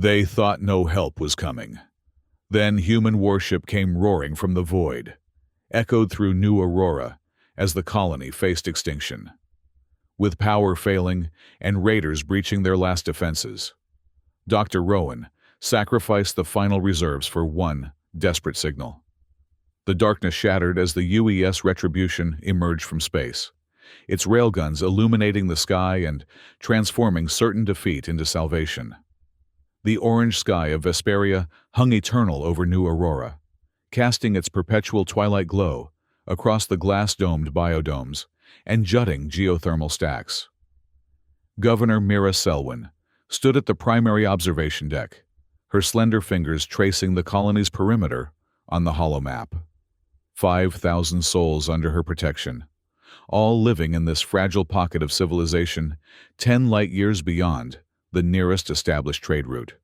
They thought no help was coming. Then human warship came roaring from the void, echoed through New Aurora as the colony faced extinction. With power failing and raiders breaching their last defenses, Dr. Rowan sacrificed the final reserves for one desperate signal. The darkness shattered as the UES Retribution emerged from space, its railguns illuminating the sky and transforming certain defeat into salvation. The orange sky of Vesperia hung eternal over New Aurora, casting its perpetual twilight glow across the glass-domed biodomes and jutting geothermal stacks. Governor Mira Selwyn stood at the primary observation deck, her slender fingers tracing the colony's perimeter on the hollow map. 5,000 souls under her protection, all living in this fragile pocket of civilization 10 light-years beyond the nearest established trade route.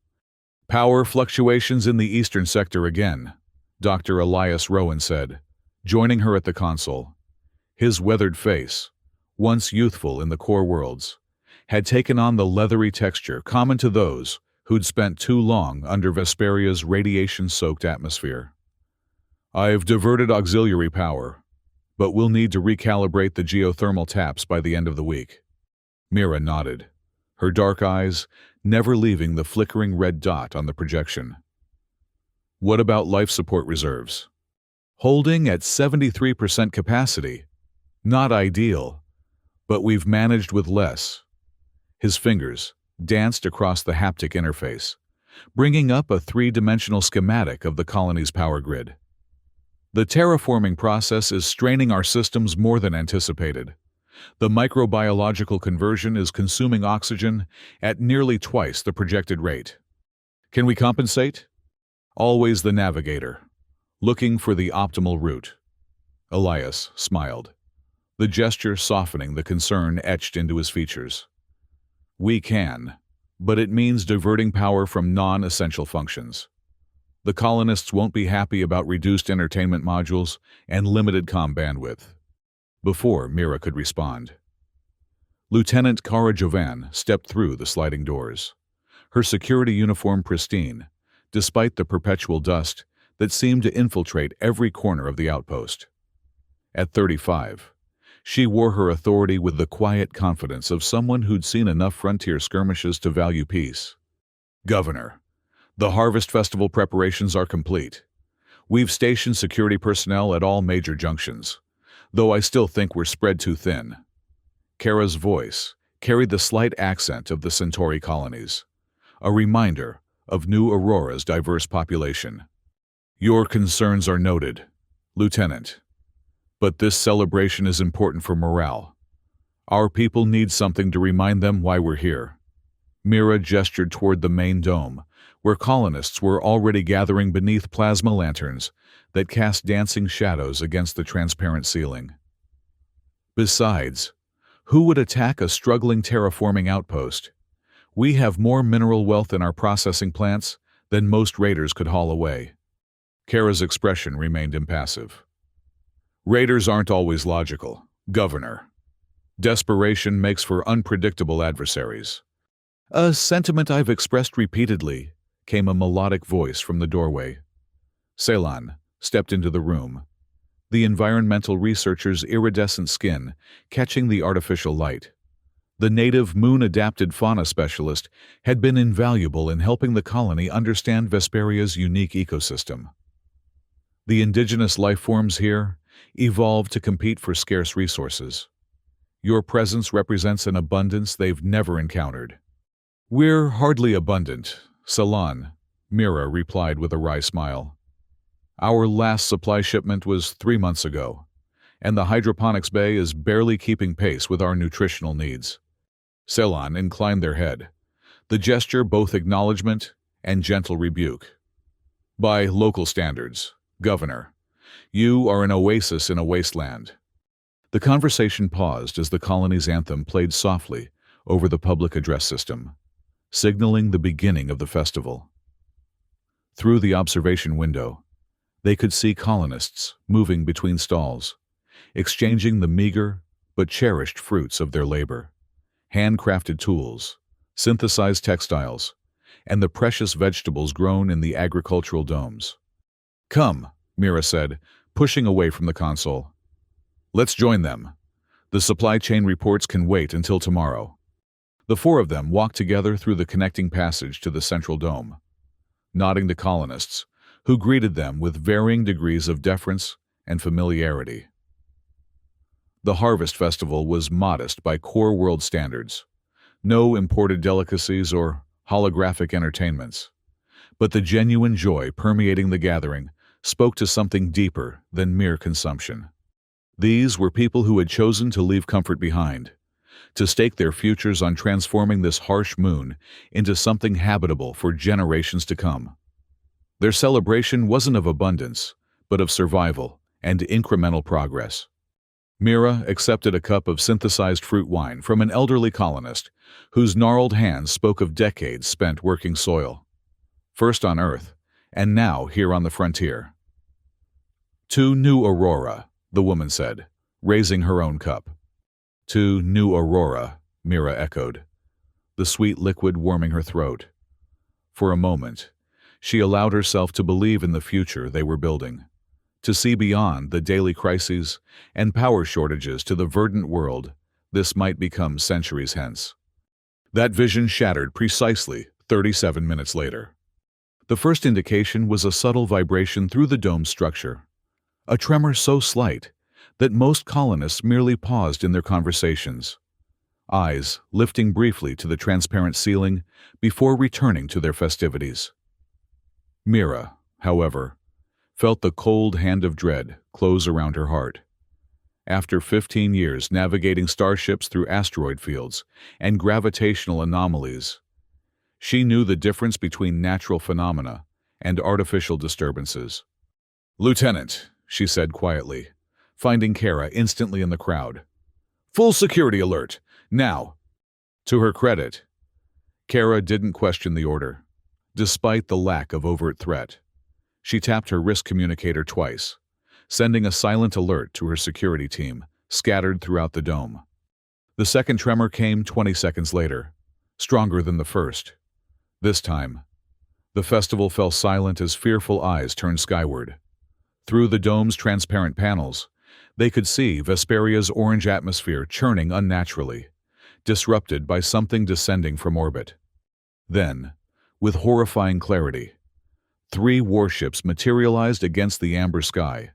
Power fluctuations in the eastern sector again, Dr. Elias Rowan said, joining her at the console. His weathered face, once youthful in the core worlds, had taken on the leathery texture common to those who'd spent too long under Vesperia's radiation-soaked atmosphere. I've diverted auxiliary power, but we'll need to recalibrate the geothermal taps by the end of the week. Mira nodded, her dark eyes never leaving the flickering red dot on the projection. What about life support reserves? Holding at 73% capacity. Not ideal, but we've managed with less. His fingers danced across the haptic interface, bringing up a three-dimensional schematic of the colony's power grid. The terraforming process is straining our systems more than anticipated. The microbiological conversion is consuming oxygen at nearly twice the projected rate. Can we compensate? Always the navigator, looking for the optimal route. Elias smiled, the gesture softening the concern etched into his features. We can, but it means diverting power from non-essential functions. The colonists won't be happy about reduced entertainment modules and limited comm bandwidth. Before Mira could respond, Lieutenant Cara Jovan stepped through the sliding doors, her security uniform pristine, despite the perpetual dust that seemed to infiltrate every corner of the outpost. At 35, she wore her authority with the quiet confidence of someone who'd seen enough frontier skirmishes to value peace. Governor, the Harvest Festival preparations are complete. We've stationed security personnel at all major junctions, though I still think we're spread too thin. Kara's voice carried the slight accent of the Centauri colonies, a reminder of New Aurora's diverse population. Your concerns are noted, Lieutenant. But this celebration is important for morale. Our people need something to remind them why we're here. Mira gestured toward the main dome, where colonists were already gathering beneath plasma lanterns that cast dancing shadows against the transparent ceiling. Besides, who would attack a struggling terraforming outpost? We have more mineral wealth in our processing plants than most raiders could haul away. Kara's expression remained impassive. Raiders aren't always logical, Governor. Desperation makes for unpredictable adversaries. A sentiment I've expressed repeatedly, came a melodic voice from the doorway. Ceylon stepped into the room, the environmental researcher's iridescent skin catching the artificial light. The native moon-adapted fauna specialist had been invaluable in helping the colony understand Vesperia's unique ecosystem. The indigenous life forms here evolved to compete for scarce resources. Your presence represents an abundance they've never encountered. We're hardly abundant, Ceylon, Mira replied with a wry smile. Our last supply shipment was 3 months ago, and the hydroponics bay is barely keeping pace with our nutritional needs. Ceylon inclined their head, the gesture both acknowledgement and gentle rebuke. By local standards, Governor, you are an oasis in a wasteland. The conversation paused as the colony's anthem played softly over the public address system, signaling the beginning of the festival. Through the observation window, they could see colonists moving between stalls, exchanging the meager but cherished fruits of their labor. Handcrafted tools, synthesized textiles, and the precious vegetables grown in the agricultural domes. "Come," Mira said, pushing away from the console. "Let's join them. The supply chain reports can wait until tomorrow." The four of them walked together through the connecting passage to the central dome, nodding to colonists, who greeted them with varying degrees of deference and familiarity. The Harvest Festival was modest by core world standards. No imported delicacies or holographic entertainments. But the genuine joy permeating the gathering spoke to something deeper than mere consumption. These were people who had chosen to leave comfort behind, to stake their futures on transforming this harsh moon into something habitable for generations to come. Their celebration wasn't of abundance, but of survival and incremental progress. Mira accepted a cup of synthesized fruit wine from an elderly colonist whose gnarled hands spoke of decades spent working soil, first on Earth, and now here on the frontier. "To New Aurora," the woman said, raising her own cup. "To New Aurora," Mira echoed, the sweet liquid warming her throat. For a moment, she allowed herself to believe in the future they were building, to see beyond the daily crises and power shortages to the verdant world this might become centuries hence. That vision shattered precisely 37 minutes later. The first indication was a subtle vibration through the dome's structure, a tremor so slight that most colonists merely paused in their conversations, eyes lifting briefly to the transparent ceiling before returning to their festivities. Mira, however, felt the cold hand of dread close around her heart. After 15 years navigating starships through asteroid fields and gravitational anomalies, she knew the difference between natural phenomena and artificial disturbances. "Lieutenant," she said quietly, finding Kara instantly in the crowd. "Full security alert, now!" To her credit, Kara didn't question the order, despite the lack of overt threat. She tapped her wrist communicator twice, sending a silent alert to her security team, scattered throughout the dome. The second tremor came 20 seconds later, stronger than the first. This time, the festival fell silent as fearful eyes turned skyward. Through the dome's transparent panels, they could see Vesperia's orange atmosphere churning unnaturally, disrupted by something descending from orbit. Then, with horrifying clarity, 3 warships materialized against the amber sky,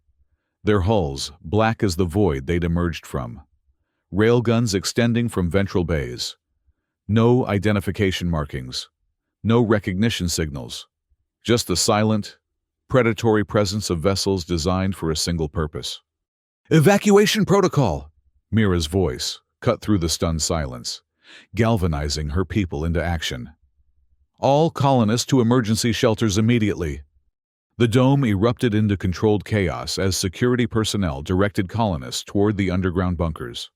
their hulls black as the void they'd emerged from, railguns extending from ventral bays. No identification markings, no recognition signals, just the silent, predatory presence of vessels designed for a single purpose. "Evacuation protocol!" Mira's voice cut through the stunned silence, galvanizing her people into action. "All colonists to emergency shelters immediately." The dome erupted into controlled chaos as security personnel directed colonists toward the underground bunkers.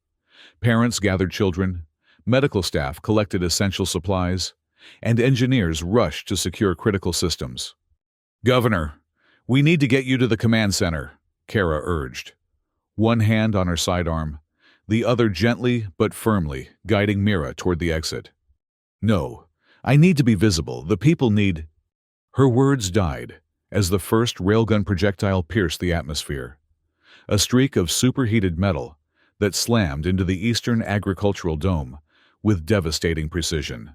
Parents gathered children, medical staff collected essential supplies, and engineers rushed to secure critical systems. "Governor, we need to get you to the command center," Kara urged, one hand on her sidearm, the other gently but firmly guiding Mira toward the exit. "No, I need to be visible. The people need—" Her words died as the first railgun projectile pierced the atmosphere, a streak of superheated metal that slammed into the eastern agricultural dome with devastating precision.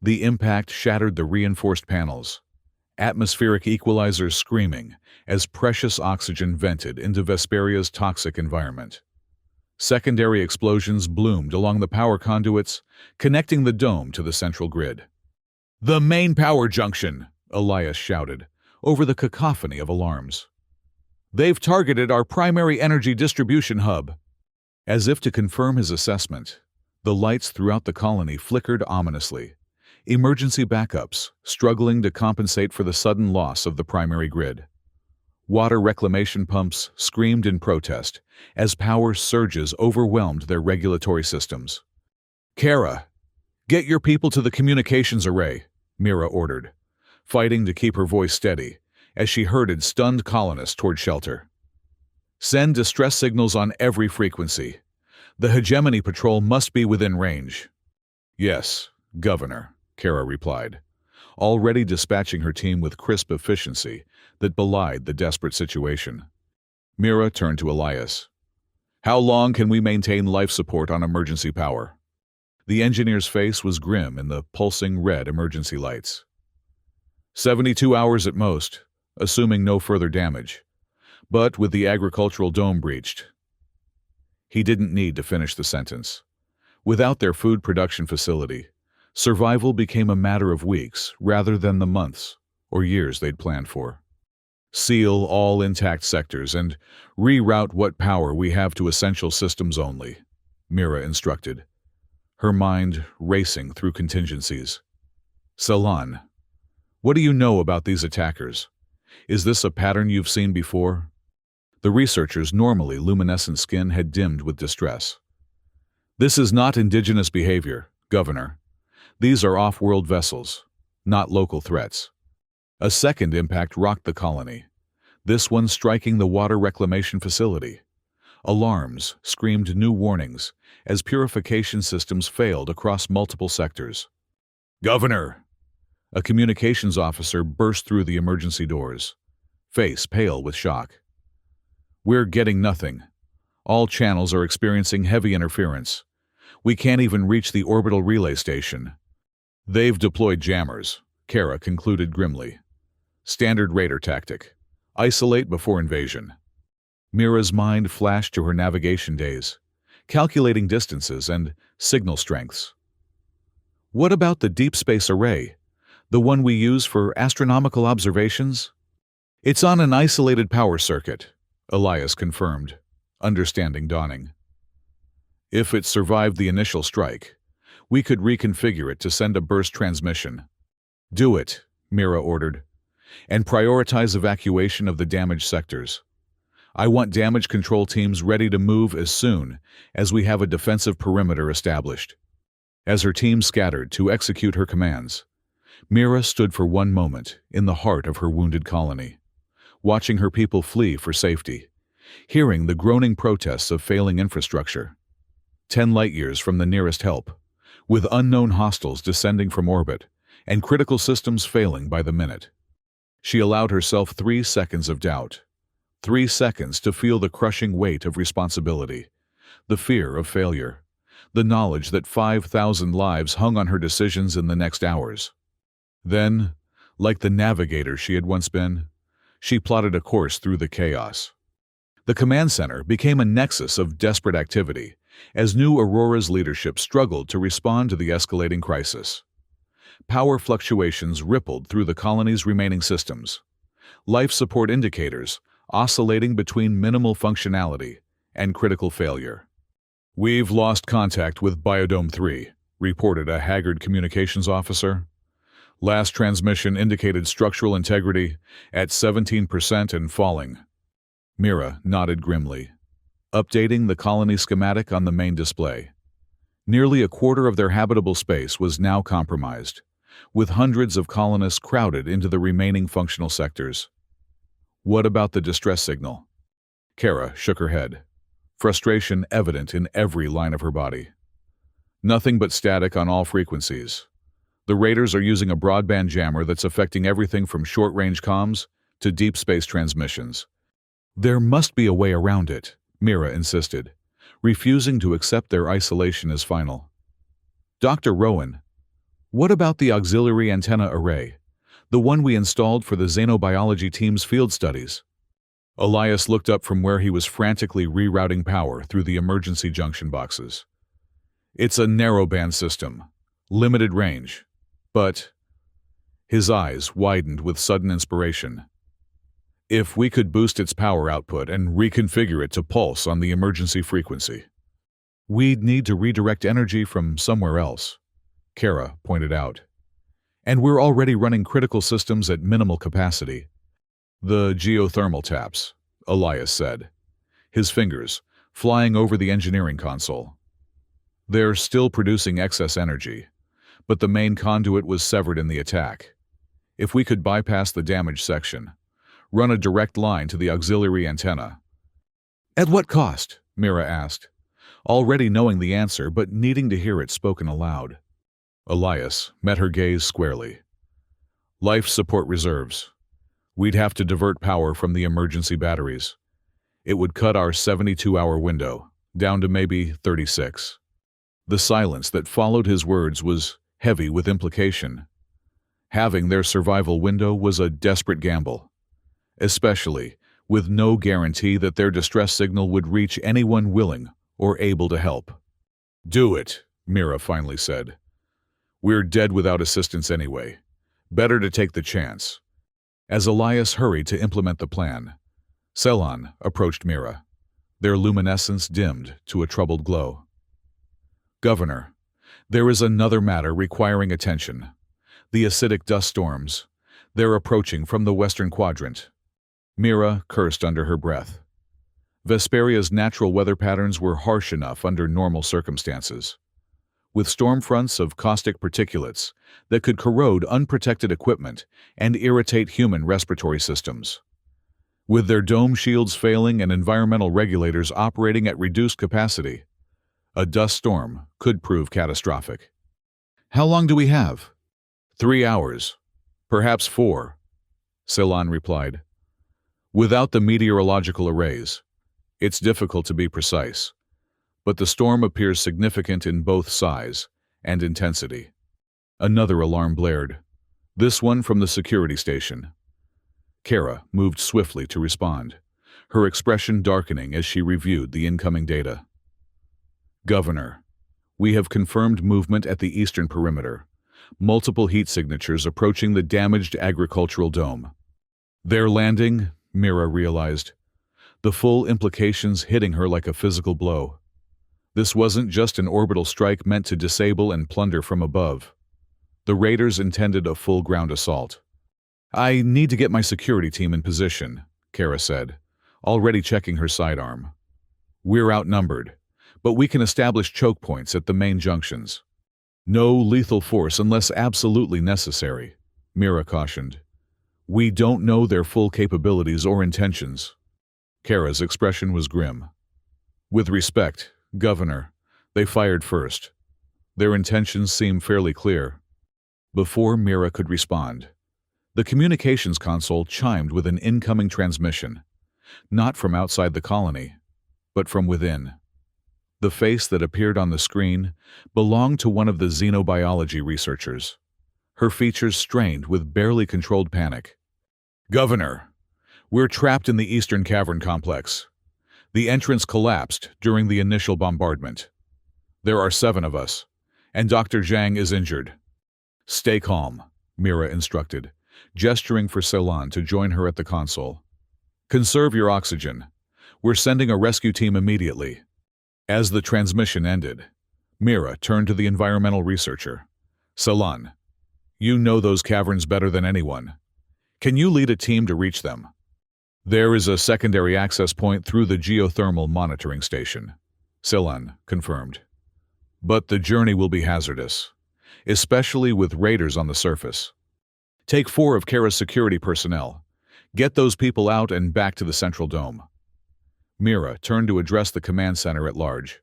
The impact shattered the reinforced panels, atmospheric equalizers screaming as precious oxygen vented into Vesperia's toxic environment. Secondary explosions bloomed along the power conduits, connecting the dome to the central grid. "The main power junction!" Elias shouted, over the cacophony of alarms. "They've targeted our primary energy distribution hub." As if to confirm his assessment, the lights throughout the colony flickered ominously, emergency backups struggling to compensate for the sudden loss of the primary grid. Water reclamation pumps screamed in protest as power surges overwhelmed their regulatory systems. "Kara, get your people to the communications array," Mira ordered, fighting to keep her voice steady as she herded stunned colonists toward shelter. "Send distress signals on every frequency. The hegemony patrol must be within range." "Yes, Governor," Kara replied, already dispatching her team with crisp efficiency that belied the desperate situation. Mira turned to Elias. "How long can we maintain life support on emergency power?" The engineer's face was grim in the pulsing red emergency lights. 72 hours at most, assuming no further damage. But with the agricultural dome breached. He didn't need to finish the sentence. Without their food production facility, survival became a matter of weeks rather than the months or years they'd planned for. Seal all intact sectors and reroute what power we have to essential systems only, Mira instructed, her mind racing through contingencies. Celan, what do you know about these attackers? Is this a pattern you've seen before? The researcher's normally luminescent skin had dimmed with distress. This is not indigenous behavior, Governor. These are off-world vessels, not local threats. A second impact rocked the colony, this one striking the water reclamation facility. Alarms screamed new warnings as purification systems failed across multiple sectors. Governor! A communications officer burst through the emergency doors, face pale with shock. We're getting nothing. All channels are experiencing heavy interference. We can't even reach the orbital relay station. They've deployed jammers, Kara concluded grimly. Standard raider tactic. Isolate before invasion. Mira's mind flashed to her navigation days, calculating distances and signal strengths. What about the deep space array, the one we use for astronomical observations? It's on an isolated power circuit, Elias confirmed, understanding dawning. If it survived the initial strike, we could reconfigure it to send a burst transmission. Do it, Mira ordered, and prioritize evacuation of the damaged sectors. I want damage control teams ready to move as soon as we have a defensive perimeter established. As her team scattered to execute her commands, Mira stood for one moment in the heart of her wounded colony, watching her people flee for safety, hearing the groaning protests of failing infrastructure. 10 light-years from the nearest help, with unknown hostiles descending from orbit and critical systems failing by the minute. She allowed herself 3 seconds of doubt, 3 seconds to feel the crushing weight of responsibility, the fear of failure, the knowledge that 5,000 lives hung on her decisions in the next hours. Then, like the navigator she had once been, she plotted a course through the chaos. The command center became a nexus of desperate activity as New Aurora's leadership struggled to respond to the escalating crisis. Power fluctuations rippled through the colony's remaining systems, life support indicators oscillating between minimal functionality and critical failure. We've lost contact with Biodome 3, reported a haggard communications officer. Last transmission indicated structural integrity at 17% and falling. Mira nodded grimly, updating the colony schematic on the main display. Nearly a quarter of their habitable space was now compromised, with hundreds of colonists crowded into the remaining functional sectors. What about the distress signal? Kara shook her head, frustration evident in every line of her body. Nothing but static on all frequencies. The raiders are using a broadband jammer that's affecting everything from short-range comms to deep space transmissions. There must be a way around it, Mira insisted, refusing to accept their isolation as final. Dr. Rowan, what about the auxiliary antenna array, the one we installed for the xenobiology team's field studies? Elias looked up from where he was frantically rerouting power through the emergency junction boxes. It's a narrowband system, limited range, but... His eyes widened with sudden inspiration. If we could boost its power output and reconfigure it to pulse on the emergency frequency. We'd need to redirect energy from somewhere else, Kara pointed out. And we're already running critical systems at minimal capacity. The geothermal taps, Elias said, his fingers flying over the engineering console. They're still producing excess energy, but the main conduit was severed in the attack. If we could bypass the damaged section, run a direct line to the auxiliary antenna. At what cost? Mira asked, already knowing the answer but needing to hear it spoken aloud. Elias met her gaze squarely. Life support reserves. We'd have to divert power from the emergency batteries. It would cut our 72-hour window down to maybe 36. The silence that followed his words was heavy with implication. Having their survival window was a desperate gamble, especially with no guarantee that their distress signal would reach anyone willing or able to help. "Do it," Mira finally said. "We're dead without assistance anyway. Better to take the chance." As Elias hurried to implement the plan, Ceylon approached Mira. Their luminescence dimmed to a troubled glow. "Governor, there is another matter requiring attention. The acidic dust storms. They're approaching from the western quadrant." Mira cursed under her breath. Vesperia's natural weather patterns were harsh enough under normal circumstances, with storm fronts of caustic particulates that could corrode unprotected equipment and irritate human respiratory systems. With their dome shields failing and environmental regulators operating at reduced capacity, a dust storm could prove catastrophic. "How long do we have?" 3 hours, perhaps 4, Ceylon replied. "Without the meteorological arrays, it's difficult to be precise, but the storm appears significant in both size and intensity." Another alarm blared, this one from the security station. Kara moved swiftly to respond, her expression darkening as she reviewed the incoming data. "Governor, we have confirmed movement at the eastern perimeter, multiple heat signatures approaching the damaged agricultural dome." Their landing, Mira realized, the full implications hitting her like a physical blow. This wasn't just an orbital strike meant to disable and plunder from above. The raiders intended a full ground assault. "I need to get my security team in position," Kara said, already checking her sidearm. "We're outnumbered, but we can establish choke points at the main junctions." "No lethal force unless absolutely necessary," Mira cautioned. "We don't know their full capabilities or intentions." Kara's expression was grim. "With respect, Governor, they fired first. Their intentions seem fairly clear." Before Mira could respond, the communications console chimed with an incoming transmission, not from outside the colony, but from within. The face that appeared on the screen belonged to one of the xenobiology researchers, her features strained with barely controlled panic. "Governor, we're trapped in the Eastern Cavern Complex. The entrance collapsed during the initial bombardment. There are 7 of us, and Dr. Zhang is injured." "Stay calm," Mira instructed, gesturing for Ceylon to join her at the console. "Conserve your oxygen. We're sending a rescue team immediately." As the transmission ended, Mira turned to the environmental researcher. "Ceylon, you know those caverns better than anyone. Can you lead a team to reach them?" "There is a secondary access point through the geothermal monitoring station," Ceylon confirmed. "But the journey will be hazardous, especially with raiders on the surface. Take 4 of Kara's security personnel. Get those people out and back to the central dome." Mira turned to address the command center at large.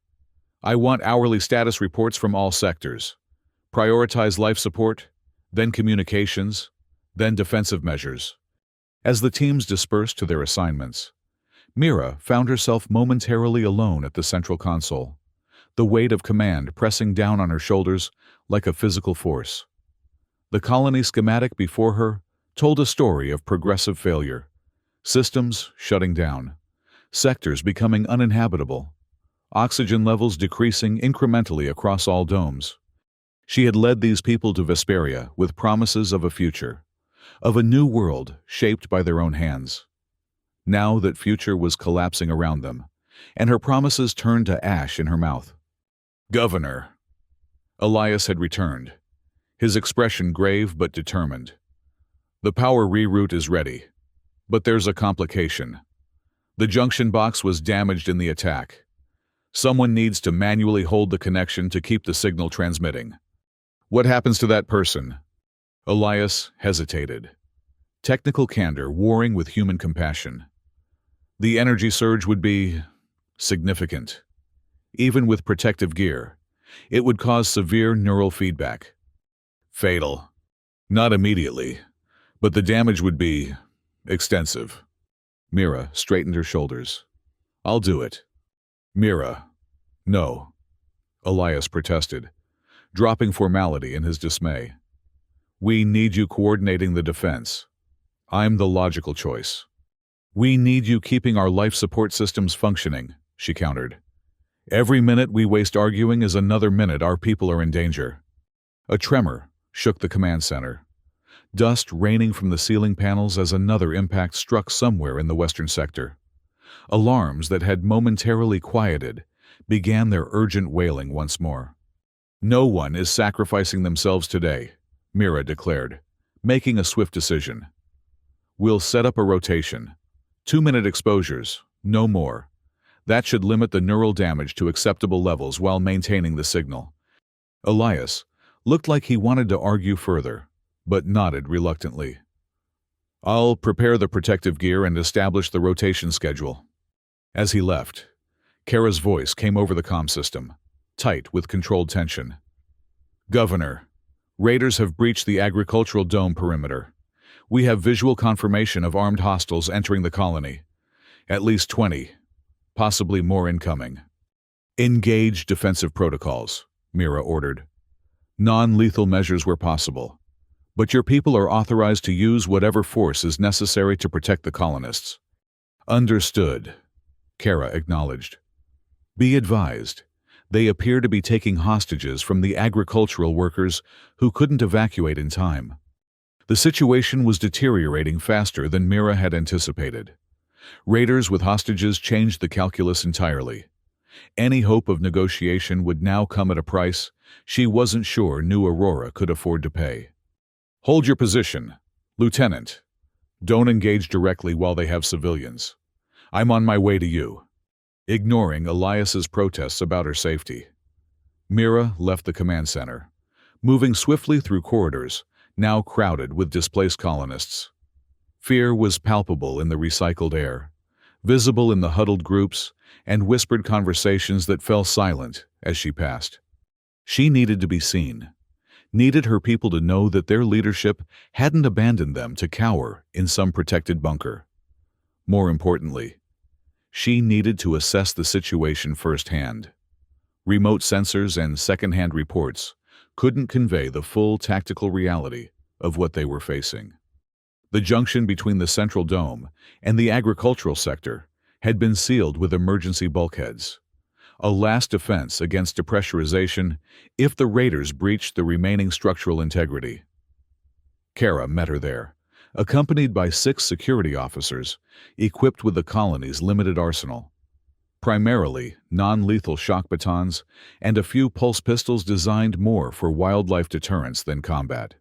"I want hourly status reports from all sectors. Prioritize life support, then communications, then defensive measures." As the teams dispersed to their assignments, Mira found herself momentarily alone at the central console, the weight of command pressing down on her shoulders like a physical force. The colony schematic before her told a story of progressive failure, systems shutting down, sectors becoming uninhabitable, oxygen levels decreasing incrementally across all domes. She had led these people to Vesperia with promises of a future, of a new world shaped by their own hands. Now that future was collapsing around them, and her promises turned to ash in her mouth. "Governor." Elias had returned, his expression grave but determined. "The power reroute is ready, but there's a complication. The junction box was damaged in the attack. Someone needs to manually hold the connection to keep the signal transmitting." "What happens to that person?" Elias hesitated, technical candor warring with human compassion. "The energy surge would be significant. Even with protective gear, it would cause severe neural feedback." "Fatal." "Not immediately, But the damage would be extensive. Mira straightened her shoulders. I'll do it. Mira. No. Elias protested, dropping formality in his dismay. We need you coordinating the defense. I'm the logical choice. We need you keeping our life support systems functioning, she countered. Every minute we waste arguing is another minute our people are in danger. A tremor shook the command center, dust raining from the ceiling panels as another impact struck somewhere in the western sector. Alarms that had momentarily quieted began their urgent wailing once more. No one is sacrificing themselves today, Mira declared, making a swift decision. We'll set up a rotation. 2-minute exposures, no more. That should limit the neural damage to acceptable levels while maintaining the signal. Elias looked like he wanted to argue further, but nodded reluctantly. I'll prepare the protective gear and establish the rotation schedule. As he left, Kara's voice came over the comm system, tight with controlled tension. Governor, raiders have breached the agricultural dome perimeter. We have visual confirmation of armed hostiles entering the colony. At least 20, possibly more incoming. Engage defensive protocols, Mira ordered. Non-lethal measures where possible. But your people are authorized to use whatever force is necessary to protect the colonists. Understood, Kara acknowledged. Be advised, they appear to be taking hostages from the agricultural workers who couldn't evacuate in time. The situation was deteriorating faster than Mira had anticipated. Raiders with hostages changed the calculus entirely. Any hope of negotiation would now come at a price she wasn't sure New Aurora could afford to pay. Hold your position, Lieutenant. Don't engage directly while they have civilians. I'm on my way to you. Ignoring Elias's protests about her safety, Mira left the command center, moving swiftly through corridors, now crowded with displaced colonists. Fear was palpable in the recycled air, visible in the huddled groups and whispered conversations that fell silent as she passed. She needed to be seen, needed her people to know that their leadership hadn't abandoned them to cower in some protected bunker. More importantly, she needed to assess the situation firsthand. Remote sensors and second-hand reports couldn't convey the full tactical reality of what they were facing. The junction between the central dome and the agricultural sector had been sealed with emergency bulkheads, a last defense against depressurization if the raiders breached the remaining structural integrity. Kara met her there, accompanied by 6 security officers equipped with the colony's limited arsenal, primarily non-lethal shock batons and a few pulse pistols designed more for wildlife deterrence than combat.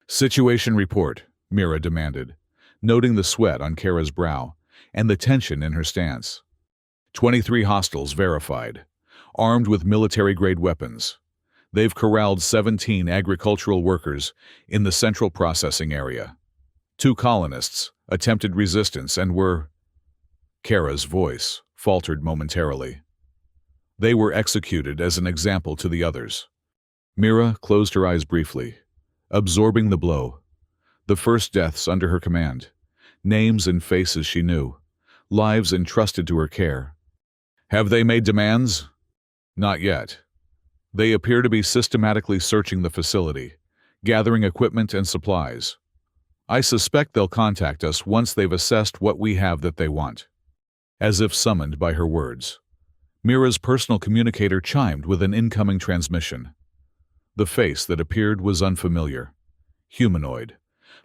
Situation report, Mira demanded, noting the sweat on Kara's brow and the tension in her stance. 23 hostiles verified, armed with military-grade weapons. They've corralled 17 agricultural workers in the central processing area. 2 colonists attempted resistance and were... Kara's voice faltered momentarily. They were executed as an example to the others. Mira closed her eyes briefly, absorbing the blow. The first deaths under her command, names and faces she knew, lives entrusted to her care. Have they made demands? Not yet. They appear to be systematically searching the facility, gathering equipment and supplies. I suspect they'll contact us once they've assessed what we have that they want. As if summoned by her words, Mira's personal communicator chimed with an incoming transmission. The face that appeared was unfamiliar, humanoid,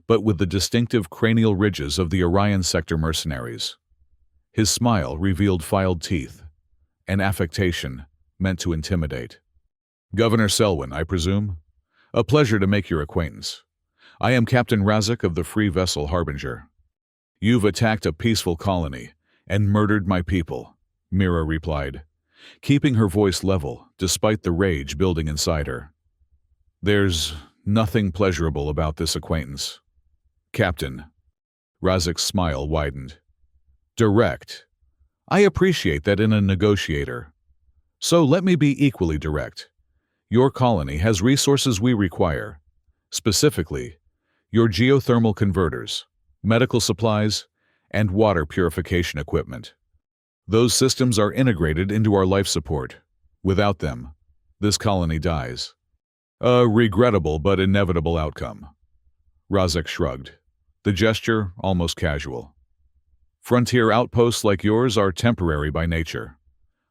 but with the distinctive cranial ridges of the Orion sector mercenaries. His smile revealed filed teeth, an affectation meant to intimidate. Governor Selwyn, I presume? A pleasure to make your acquaintance. I am Captain Razak of the Free Vessel Harbinger. You've attacked a peaceful colony and murdered my people, Mira replied, keeping her voice level despite the rage building inside her. There's nothing pleasurable about this acquaintance. Captain. Razak's smile widened. Direct. I appreciate that in a negotiator. So let me be equally direct. Your colony has resources we require. Specifically, Your geothermal converters, medical supplies, and water purification equipment. Those systems are integrated into our life support. Without them, this colony dies. A regrettable but inevitable outcome. Razek shrugged, the gesture almost casual. Frontier outposts like yours are temporary by nature.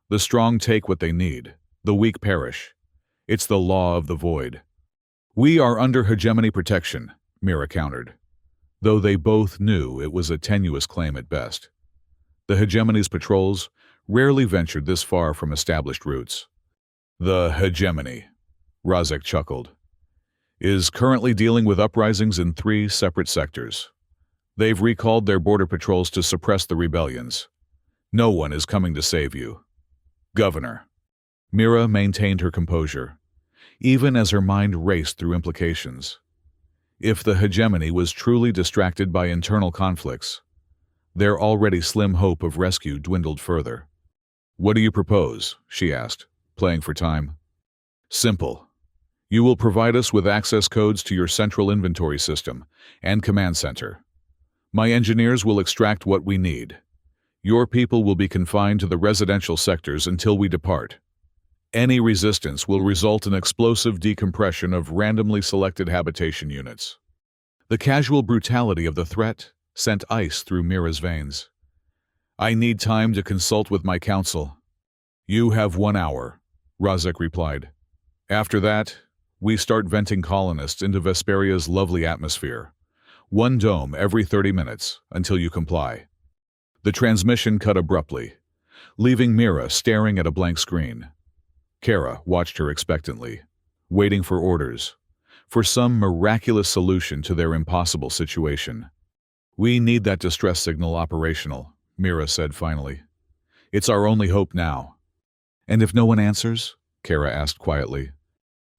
The strong take what they need, the weak perish. It's the law of the void. We are under hegemony protection, Mira countered, though they both knew it was a tenuous claim at best. The hegemony's patrols rarely ventured this far from established routes. The hegemony, Razek chuckled, is currently dealing with uprisings in 3 separate sectors. They've recalled their border patrols to suppress the rebellions. No one is coming to save you. Governor. Mira maintained her composure, even as her mind raced through implications. If the hegemony was truly distracted by internal conflicts, their already slim hope of rescue dwindled further. What do you propose? She asked, playing for time. Simple. You will provide us with access codes to your central inventory system and command center. My engineers will extract what we need. Your people will be confined to the residential sectors until we depart. Any resistance will result in explosive decompression of randomly selected habitation units. The casual brutality of the threat sent ice through Mira's veins. I need time to consult with my council. You have 1 hour, Razek replied. After that, we start venting colonists into Vesperia's lovely atmosphere. 1 dome every 30 minutes until you comply. The transmission cut abruptly, leaving Mira staring at a blank screen. Kara watched her expectantly, waiting for orders, for some miraculous solution to their impossible situation. We need that distress signal operational, Mira said finally. It's our only hope now. And if no one answers? Kara asked quietly.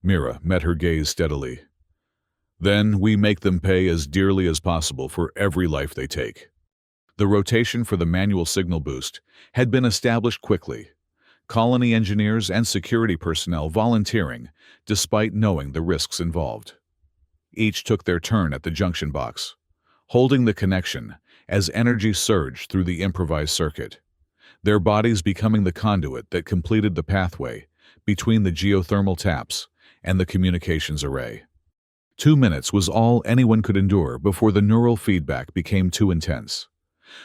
Mira met her gaze steadily. Then we make them pay as dearly as possible for every life they take. The rotation for the manual signal boost had been established quickly, colony engineers and security personnel volunteering despite knowing the risks involved. Each took their turn at the junction box, holding the connection as energy surged through the improvised circuit, their bodies becoming the conduit that completed the pathway between the geothermal taps and the communications array. 2 minutes was all anyone could endure before the neural feedback became too intense,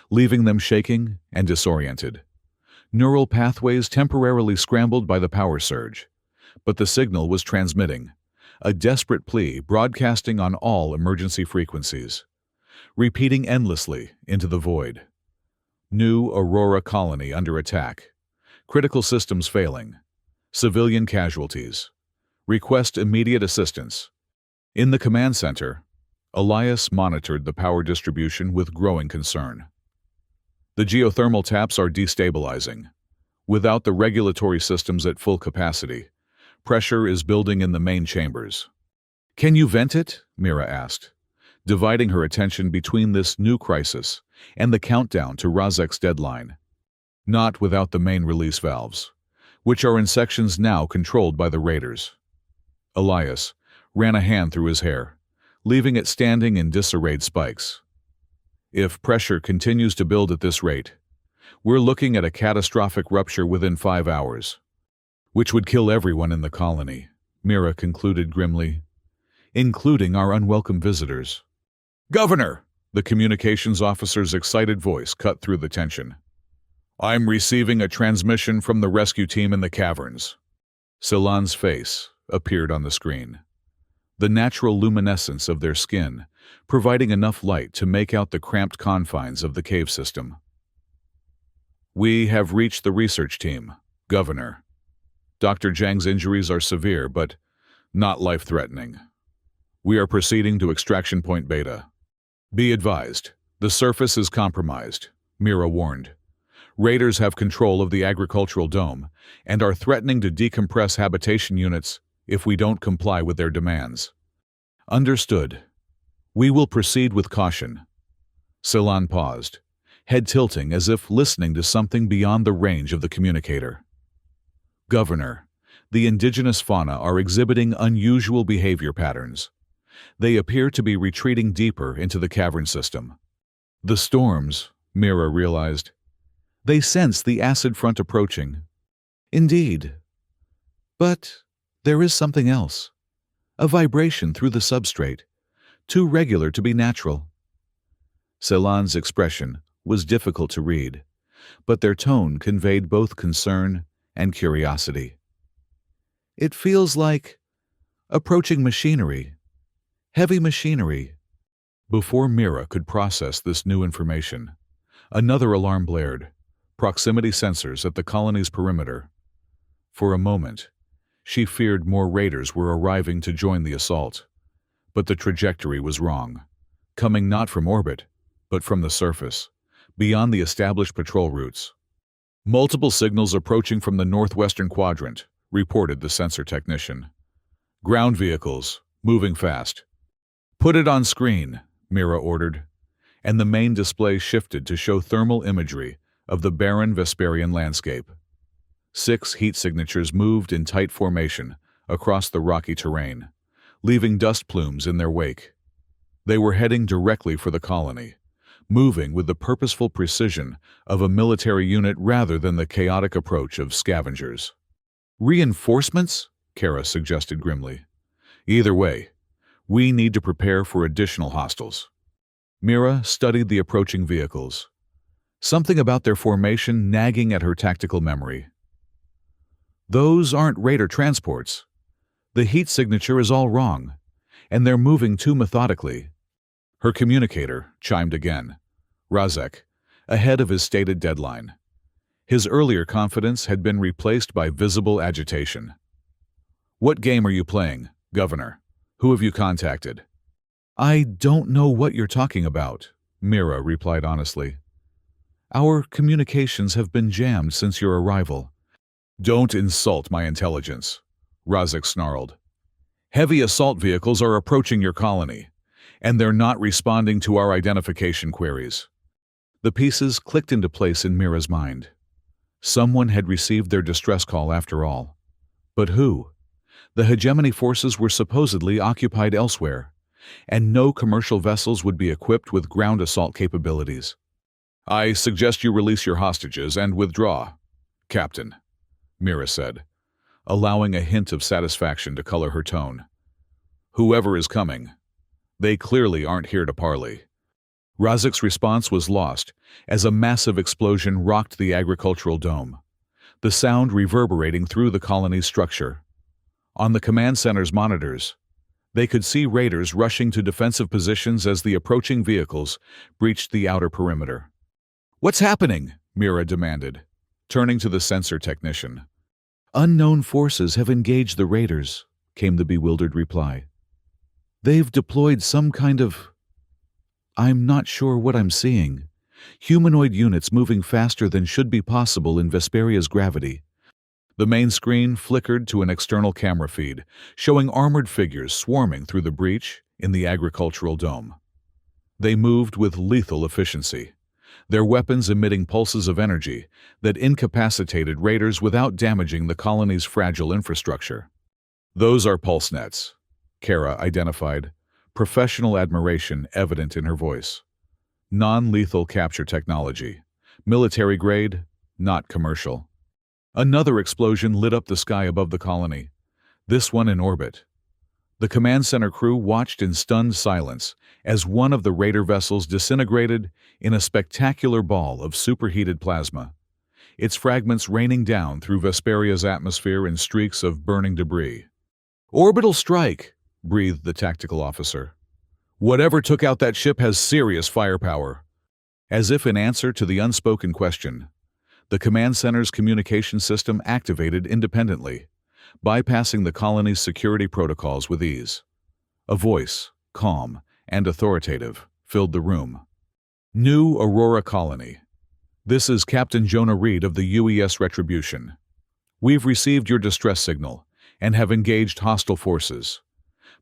leaving them shaking and disoriented. Neural pathways temporarily scrambled by the power surge, but the signal was transmitting, a desperate plea broadcasting on all emergency frequencies, repeating endlessly into the void. New Aurora colony under attack, critical systems failing, civilian casualties. Request immediate assistance. In the command center, Elias monitored the power distribution with growing concern. The geothermal taps are destabilizing. Without the regulatory systems at full capacity, pressure is building in the main chambers. Can you vent it? Mira asked, dividing her attention between this new crisis and the countdown to Razek's deadline. Not without the main release valves, which are in sections now controlled by the raiders. Elias ran a hand through his hair, leaving it standing in disarrayed spikes. If pressure continues to build at this rate, we're looking at a catastrophic rupture within 5 hours, which would kill everyone in the colony, Mira concluded grimly, including our unwelcome visitors. Governor! The communications officer's excited voice cut through the tension. I'm receiving a transmission from the rescue team in the caverns. Ceylon's face appeared on the screen, the natural luminescence of their skin providing enough light to make out the cramped confines of the cave system. We have reached the research team, Governor. Dr. Zhang's injuries are severe, but not life-threatening. We are proceeding to extraction point Beta. Be advised, the surface is compromised, Mira warned. Raiders have control of the agricultural dome and are threatening to decompress habitation units if we don't comply with their demands. Understood. We will proceed with caution. Ceylon paused, head tilting as if listening to something beyond the range of the communicator. Governor, the indigenous fauna are exhibiting unusual behavior patterns. They appear to be retreating deeper into the cavern system. The storms, Mira realized. They sense the acid front approaching. Indeed. But there is something else. A vibration through the substrate, too regular to be natural. Ceylon's expression was difficult to read, but their tone conveyed both concern and curiosity. It feels like approaching machinery, heavy machinery. Before Mira could process this new information, another alarm blared, proximity sensors at the colony's perimeter. For a moment, she feared more raiders were arriving to join the assault. But the trajectory was wrong, coming not from orbit, but from the surface, beyond the established patrol routes. Multiple signals approaching from the northwestern quadrant, reported the sensor technician. Ground vehicles, moving fast. Put it on screen, Mira ordered, and the main display shifted to show thermal imagery of the barren Vesperian landscape. 6 heat signatures moved in tight formation across the rocky terrain, leaving dust plumes in their wake. They were heading directly for the colony, moving with the purposeful precision of a military unit rather than the chaotic approach of scavengers. Reinforcements? Kara suggested grimly. Either way, we need to prepare for additional hostiles. Mira studied the approaching vehicles, something about their formation nagging at her tactical memory. Those aren't raider transports. The heat signature is all wrong, and they're moving too methodically. Her communicator chimed again. Razek, ahead of his stated deadline. His earlier confidence had been replaced by visible agitation. What game are you playing, Governor? Who have you contacted? I don't know what you're talking about, Mira replied honestly. Our communications have been jammed since your arrival. Don't insult my intelligence, Razek snarled. Heavy assault vehicles are approaching your colony, and they're not responding to our identification queries. The pieces clicked into place in Mira's mind. Someone had received their distress call after all. But who? The hegemony forces were supposedly occupied elsewhere, and no commercial vessels would be equipped with ground assault capabilities. I suggest you release your hostages and withdraw, Captain, Mira said, allowing a hint of satisfaction to color her tone. Whoever is coming, they clearly aren't here to parley. Razek's response was lost as a massive explosion rocked the agricultural dome, the sound reverberating through the colony's structure. On the command center's monitors, they could see raiders rushing to defensive positions as the approaching vehicles breached the outer perimeter. What's happening? Mira demanded, turning to the sensor technician. Unknown forces have engaged the raiders, came the bewildered reply. They've deployed some kind of... I'm not sure what I'm seeing. Humanoid units moving faster than should be possible in Vesperia's gravity. The main screen flickered to an external camera feed, showing armored figures swarming through the breach in the agricultural dome. They moved with lethal efficiency, their weapons emitting pulses of energy that incapacitated raiders without damaging the colony's fragile infrastructure. Those are pulse nets, Kara identified, professional admiration evident in her voice. Non-lethal capture technology, military grade, not commercial. Another explosion lit up the sky above the colony, this one in orbit. The command center crew watched in stunned silence as one of the raider vessels disintegrated in a spectacular ball of superheated plasma, its fragments raining down through Vesperia's atmosphere in streaks of burning debris. Orbital strike, breathed the tactical officer. Whatever took out that ship has serious firepower. As if in answer to the unspoken question, the command center's communication system activated independently, bypassing the colony's security protocols with ease. A voice, calm and authoritative, filled the room. New Aurora Colony. This is Captain Jonah Reed of the UES Retribution. We've received your distress signal and have engaged hostile forces.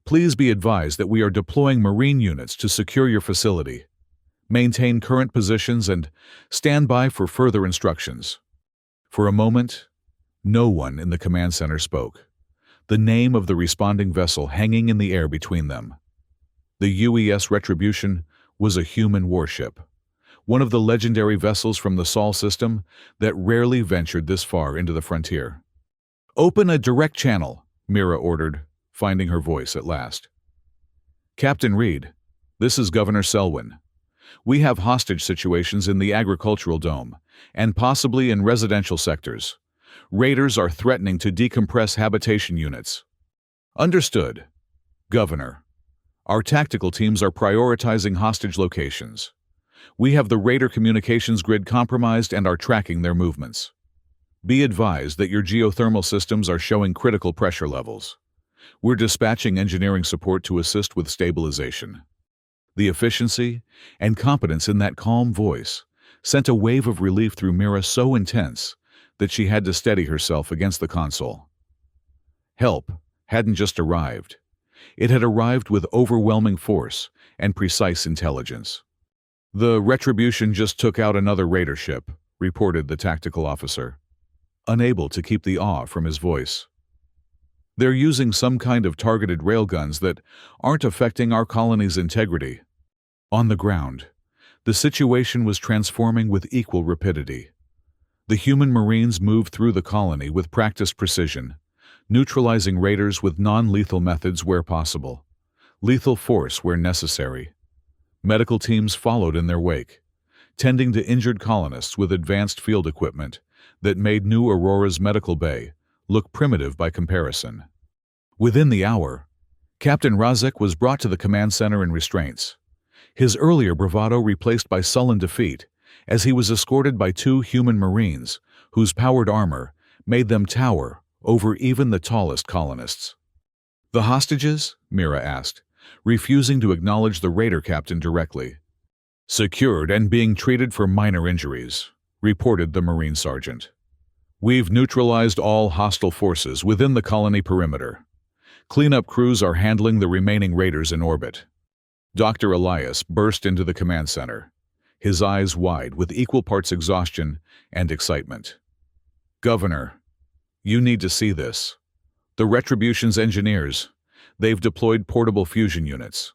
Please be advised that we are deploying Marine units to secure your facility. Maintain current positions and stand by for further instructions. For a moment, no one in the command center spoke, the name of the responding vessel hanging in the air between them. The UES Retribution was a human warship, one of the legendary vessels from the Sol system that rarely ventured this far into the frontier. "Open a direct channel," Mira ordered, finding her voice at last. "Captain Reed, this is Governor Selwyn. We have hostage situations in the agricultural dome, and possibly in residential sectors. Raiders are threatening to decompress habitation units." "Understood, Governor. Our tactical teams are prioritizing hostage locations. We have the raider communications grid compromised and are tracking their movements. Be advised that your geothermal systems are showing critical pressure levels. We're dispatching engineering support to assist with stabilization." The efficiency and competence in that calm voice sent a wave of relief through Mira so intense that she had to steady herself against the console. Help hadn't just arrived. It had arrived with overwhelming force and precise intelligence. "The Retribution just took out another raider ship," reported the tactical officer, unable to keep the awe from his voice. "They're using some kind of targeted railguns that aren't affecting our colony's integrity." On the ground, the situation was transforming with equal rapidity. The human Marines moved through the colony with practiced precision, neutralizing raiders with non-lethal methods where possible, lethal force where necessary. Medical teams followed in their wake, tending to injured colonists with advanced field equipment that made New Aurora's medical bay look primitive by comparison. Within the hour, Captain Razek was brought to the command center in restraints, his earlier bravado replaced by sullen defeat as he was escorted by 2 human Marines whose powered armor made them tower over even the tallest colonists. "The hostages?" Mira asked, refusing to acknowledge the raider captain directly. "Secured and being treated for minor injuries," reported the Marine sergeant. "We've neutralized all hostile forces within the colony perimeter. Cleanup crews are handling the remaining raiders in orbit." Dr. Elias burst into the command center, his eyes wide with equal parts exhaustion and excitement. "Governor, you need to see this. The Retribution's engineers, they've deployed portable fusion units.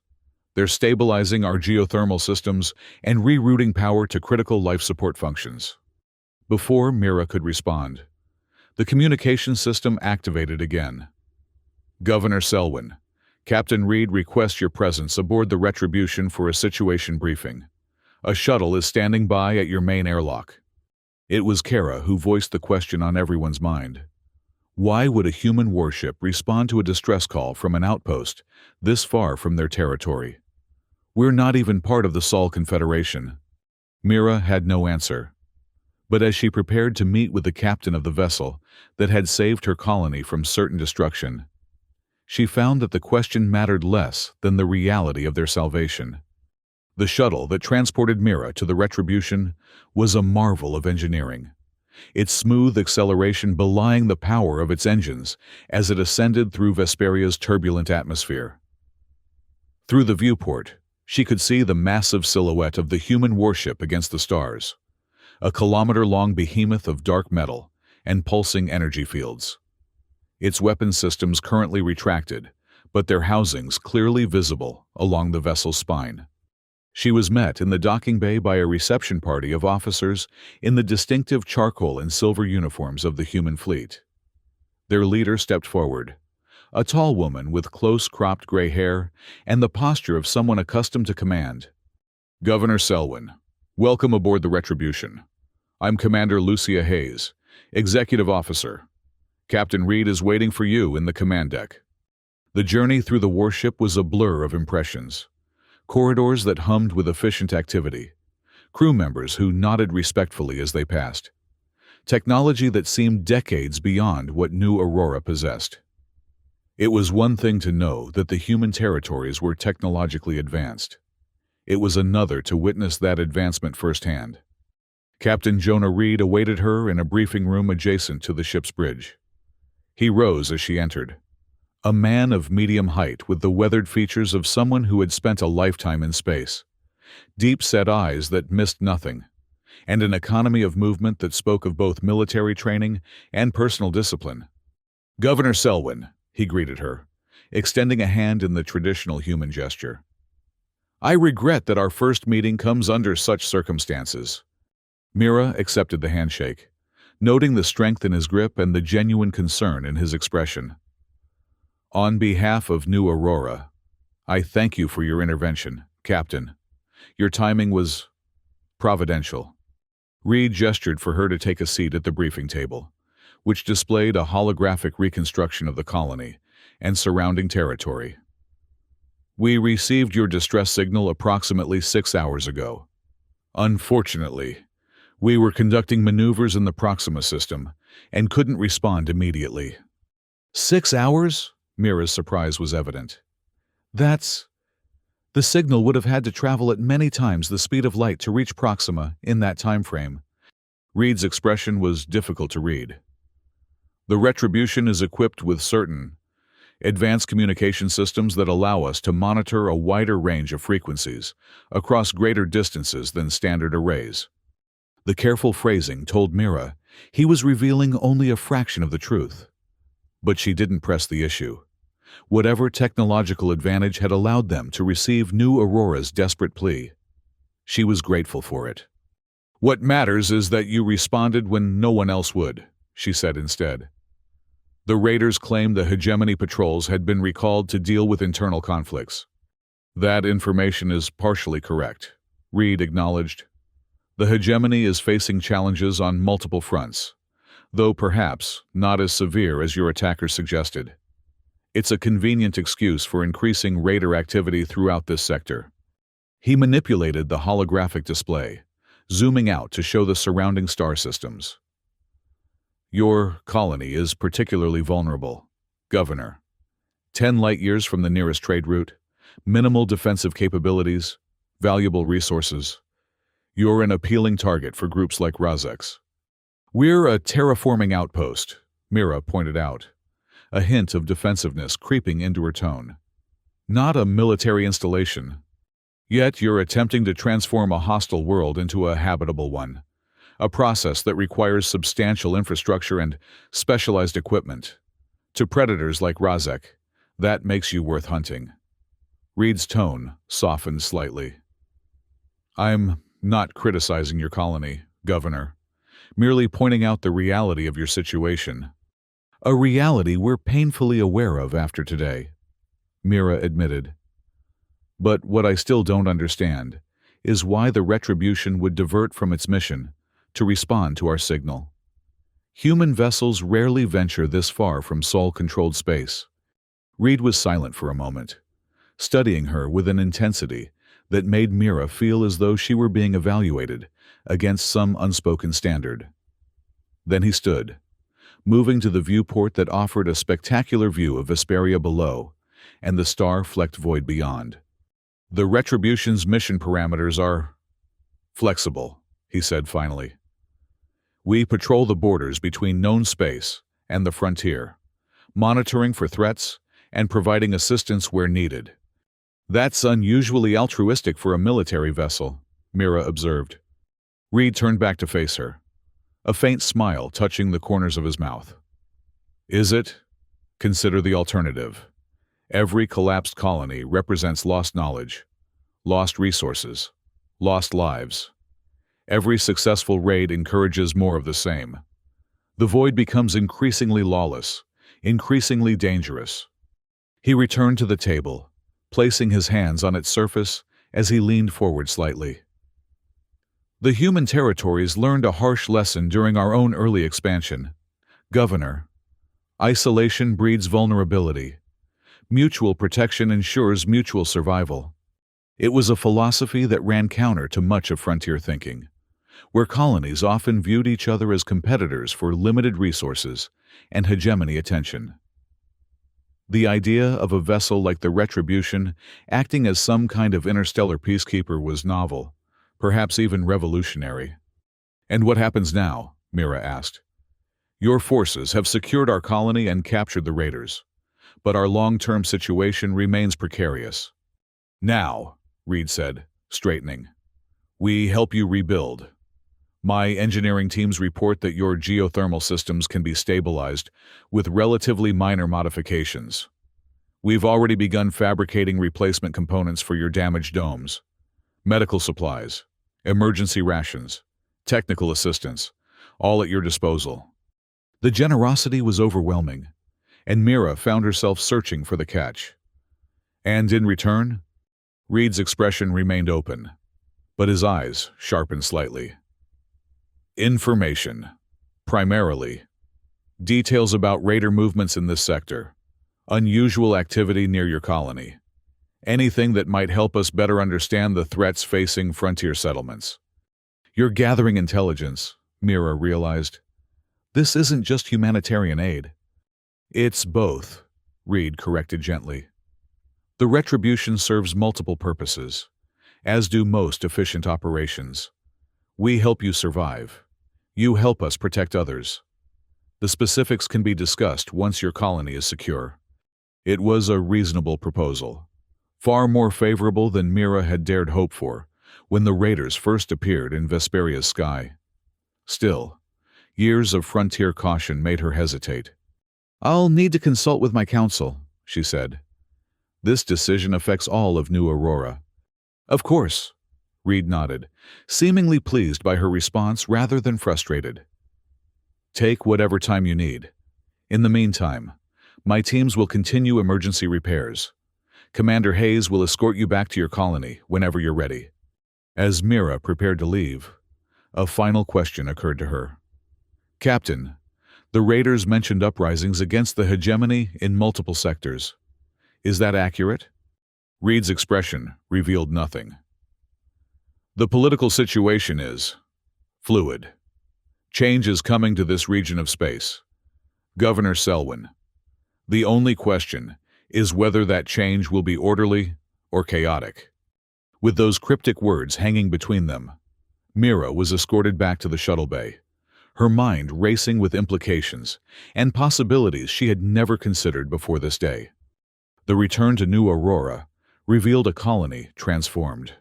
They're stabilizing our geothermal systems and rerouting power to critical life support functions." Before Mira could respond, the communication system activated again. "Governor Selwyn, Captain Reed requests your presence aboard the Retribution for a situation briefing. A shuttle is standing by at your main airlock." It was Kara who voiced the question on everyone's mind. Why would a human warship respond to a distress call from an outpost this far from their territory? "We're not even part of the Sol Confederation." Mira had no answer. But as she prepared to meet with the captain of the vessel that had saved her colony from certain destruction, she found that the question mattered less than the reality of their salvation. The shuttle that transported Mira to the Retribution was a marvel of engineering, its smooth acceleration belying the power of its engines as it ascended through Vesperia's turbulent atmosphere. Through the viewport, she could see the massive silhouette of the human warship against the stars, a kilometer-long behemoth of dark metal and pulsing energy fields. Its weapon systems currently retracted, but their housings clearly visible along the vessel's spine. She was met in the docking bay by a reception party of officers in the distinctive charcoal and silver uniforms of the human fleet. Their leader stepped forward, a tall woman with close-cropped gray hair and the posture of someone accustomed to command. "Governor Selwyn, welcome aboard the Retribution. I'm Commander Lucia Hayes, Executive Officer. Captain Reed is waiting for you in the command deck." The journey through the warship was a blur of impressions. Corridors that hummed with efficient activity, crew members who nodded respectfully as they passed, technology that seemed decades beyond what New Aurora possessed. It was one thing to know that the human territories were technologically advanced. It was another to witness that advancement firsthand. Captain Jonah Reed awaited her in a briefing room adjacent to the ship's bridge. He rose as she entered, a man of medium height with the weathered features of someone who had spent a lifetime in space, deep-set eyes that missed nothing, and an economy of movement that spoke of both military training and personal discipline. "Governor Selwyn," he greeted her, extending a hand in the traditional human gesture. I regret that our first meeting comes under such circumstances. Mira accepted the handshake, noting the strength in his grip and the genuine concern in his expression. On behalf of New Aurora, I thank you for your intervention, Captain. Your timing was providential. Reed gestured for her to take a seat at the briefing table, which displayed a holographic reconstruction of the colony and surrounding territory. We received your distress signal approximately 6 hours ago. Unfortunately, we were conducting maneuvers in the Proxima system and couldn't respond immediately. 6 hours? Mira's surprise was evident. The signal would have had to travel at many times the speed of light to reach Proxima in that time frame. Reed's expression was difficult to read. The Retribution is equipped with certain advanced communication systems that allow us to monitor a wider range of frequencies across greater distances than standard arrays. The careful phrasing told Mira he was revealing only a fraction of the truth. But she didn't press the issue. Whatever technological advantage had allowed them to receive New Aurora's desperate plea, she was grateful for it. What matters is that you responded when no one else would, she said instead. The raiders claimed the hegemony patrols had been recalled to deal with internal conflicts. That information is partially correct, Reed acknowledged. The hegemony is facing challenges on multiple fronts, though perhaps not as severe as your attackers suggested. It's a convenient excuse for increasing raider activity throughout this sector. He manipulated the holographic display, zooming out to show the surrounding star systems. Your colony is particularly vulnerable, Governor. 10 light-years from the nearest trade route, minimal defensive capabilities, valuable resources. You're an appealing target for groups like Razek's. We're a terraforming outpost, Mira pointed out, a hint of defensiveness creeping into her tone. Not a military installation. Yet you're attempting to transform a hostile world into a habitable one, a process that requires substantial infrastructure and specialized equipment. To predators like Razek, that makes you worth hunting. Reed's tone softened slightly. I'm not criticizing your colony, Governor, merely pointing out the reality of your situation. A reality we're painfully aware of after today, Mira admitted. But what I still don't understand is why the Retribution would divert from its mission to respond to our signal. Human vessels rarely venture this far from Sol-controlled space. Reed was silent for a moment, studying her with an intensity that made Mira feel as though she were being evaluated against some unspoken standard. Then he stood, moving to the viewport that offered a spectacular view of Vesperia below and the star-flecked void beyond. The Retribution's mission parameters are flexible, he said finally. We patrol the borders between known space and the frontier, monitoring for threats and providing assistance where needed. That's unusually altruistic for a military vessel, Mira observed. Reed turned back to face her, a faint smile touching the corners of his mouth. Is it? Consider the alternative. Every collapsed colony represents lost knowledge, lost resources, lost lives. Every successful raid encourages more of the same. The void becomes increasingly lawless, increasingly dangerous. He returned to the table, placing his hands on its surface as he leaned forward slightly. The human territories learned a harsh lesson during our own early expansion. Governor, isolation breeds vulnerability. Mutual protection ensures mutual survival. It was a philosophy that ran counter to much of frontier thinking, where colonies often viewed each other as competitors for limited resources and hegemony attention. The idea of a vessel like the Retribution acting as some kind of interstellar peacekeeper was novel, perhaps even revolutionary. And what happens now? Mira asked. Your forces have secured our colony and captured the raiders, but our long-term situation remains precarious. Now, Reed said, straightening, we help you rebuild. My engineering teams report that your geothermal systems can be stabilized with relatively minor modifications. We've already begun fabricating replacement components for your damaged domes. Medical supplies, emergency rations, technical assistance, all at your disposal." The generosity was overwhelming, and Mira found herself searching for the catch. "And in return?" Reed's expression remained open, but his eyes sharpened slightly. "Information. Primarily. Details about raider movements in this sector. Unusual activity near your colony. Anything that might help us better understand the threats facing frontier settlements." "You're gathering intelligence," Mira realized. "This isn't just humanitarian aid." "It's both," Reed corrected gently. "The retribution serves multiple purposes, as do most efficient operations. We help you survive. You help us protect others. The specifics can be discussed once your colony is secure." It was a reasonable proposal, far more favorable than Mira had dared hope for when the raiders first appeared in Vesperia's sky. Still, years of frontier caution made her hesitate. "I'll need to consult with my council," she said. "This decision affects all of New Aurora." "Of course," Reed nodded, seemingly pleased by her response rather than frustrated. "Take whatever time you need. In the meantime, my teams will continue emergency repairs. Commander Hayes will escort you back to your colony whenever you're ready." As Mira prepared to leave, a final question occurred to her. "Captain, the raiders mentioned uprisings against the hegemony in multiple sectors. Is that accurate?" Reed's expression revealed nothing. "The political situation is fluid. Change is coming to this region of space. Governor Selwyn. The only question is whether that change will be orderly or chaotic." With those cryptic words hanging between them, Mira was escorted back to the shuttle bay, her mind racing with implications and possibilities she had never considered before this day. The return to New Aurora revealed a colony transformed.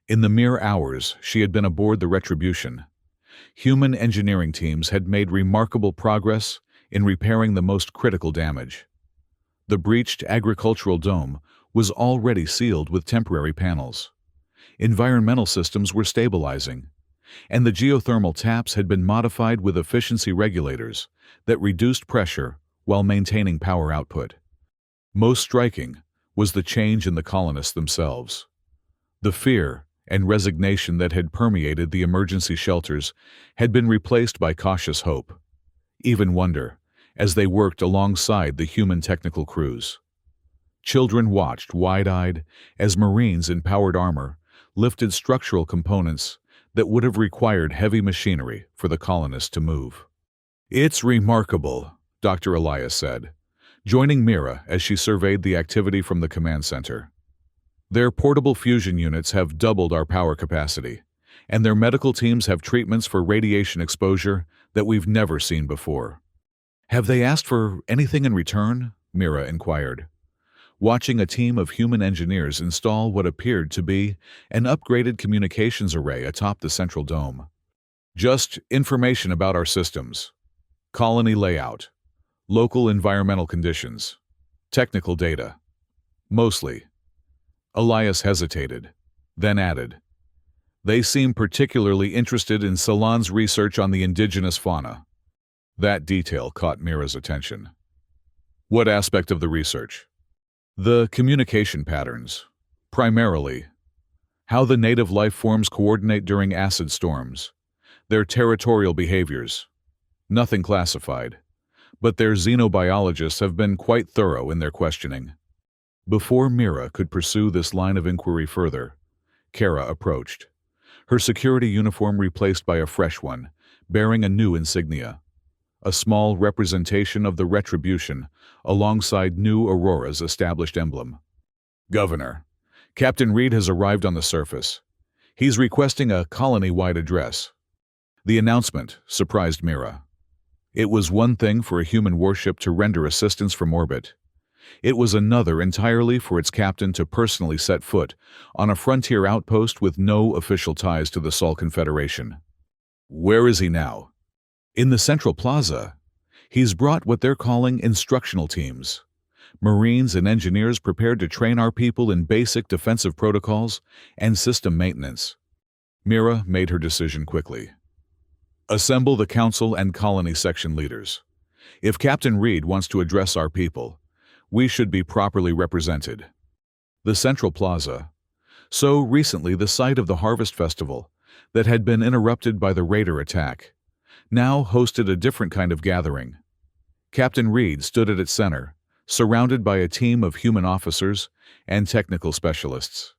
In the mere hours she had been aboard the Retribution, human engineering teams had made remarkable progress in repairing the most critical damage. The breached agricultural dome was already sealed with temporary panels. Environmental systems were stabilizing, and the geothermal taps had been modified with efficiency regulators that reduced pressure while maintaining power output. Most striking was the change in the colonists themselves. The fear and resignation that had permeated the emergency shelters had been replaced by cautious hope, even wonder, as they worked alongside the human technical crews. Children watched wide-eyed as Marines in powered armor lifted structural components that would have required heavy machinery for the colonists to move. "It's remarkable," Dr. Elias said, joining Mira as she surveyed the activity from the command center. "Their portable fusion units have doubled our power capacity, and their medical teams have treatments for radiation exposure that we've never seen before." "Have they asked for anything in return?" Mira inquired, watching a team of human engineers install what appeared to be an upgraded communications array atop the central dome. "Just information about our systems, colony layout, local environmental conditions, technical data. Mostly." Elias hesitated, then added, "They seem particularly interested in Salon's research on the indigenous fauna." That detail caught Mira's attention. "What aspect of the research?" "The communication patterns, primarily. How the native life forms coordinate during acid storms. Their territorial behaviors. Nothing classified, but their xenobiologists have been quite thorough in their questioning." Before Mira could pursue this line of inquiry further, Kara approached, her security uniform replaced by a fresh one, bearing a new insignia. A small representation of the Retribution alongside New Aurora's established emblem. "Governor, Captain Reed has arrived on the surface. He's requesting a colony-wide address." The announcement surprised Mira. It was one thing for a human warship to render assistance from orbit. It was another entirely for its captain to personally set foot on a frontier outpost with no official ties to the Sol Confederation. "Where is he now?" "In the Central Plaza. He's brought what they're calling instructional teams. Marines and engineers prepared to train our people in basic defensive protocols and system maintenance. Mira made her decision quickly. Assemble the council and colony section leaders. If Captain Reed wants to address our people, we should be properly represented. The Central Plaza, so recently the site of the Harvest Festival that had been interrupted by the Raider attack, now hosted a different kind of gathering. Captain Reed stood at its center, surrounded by a team of human officers and technical specialists.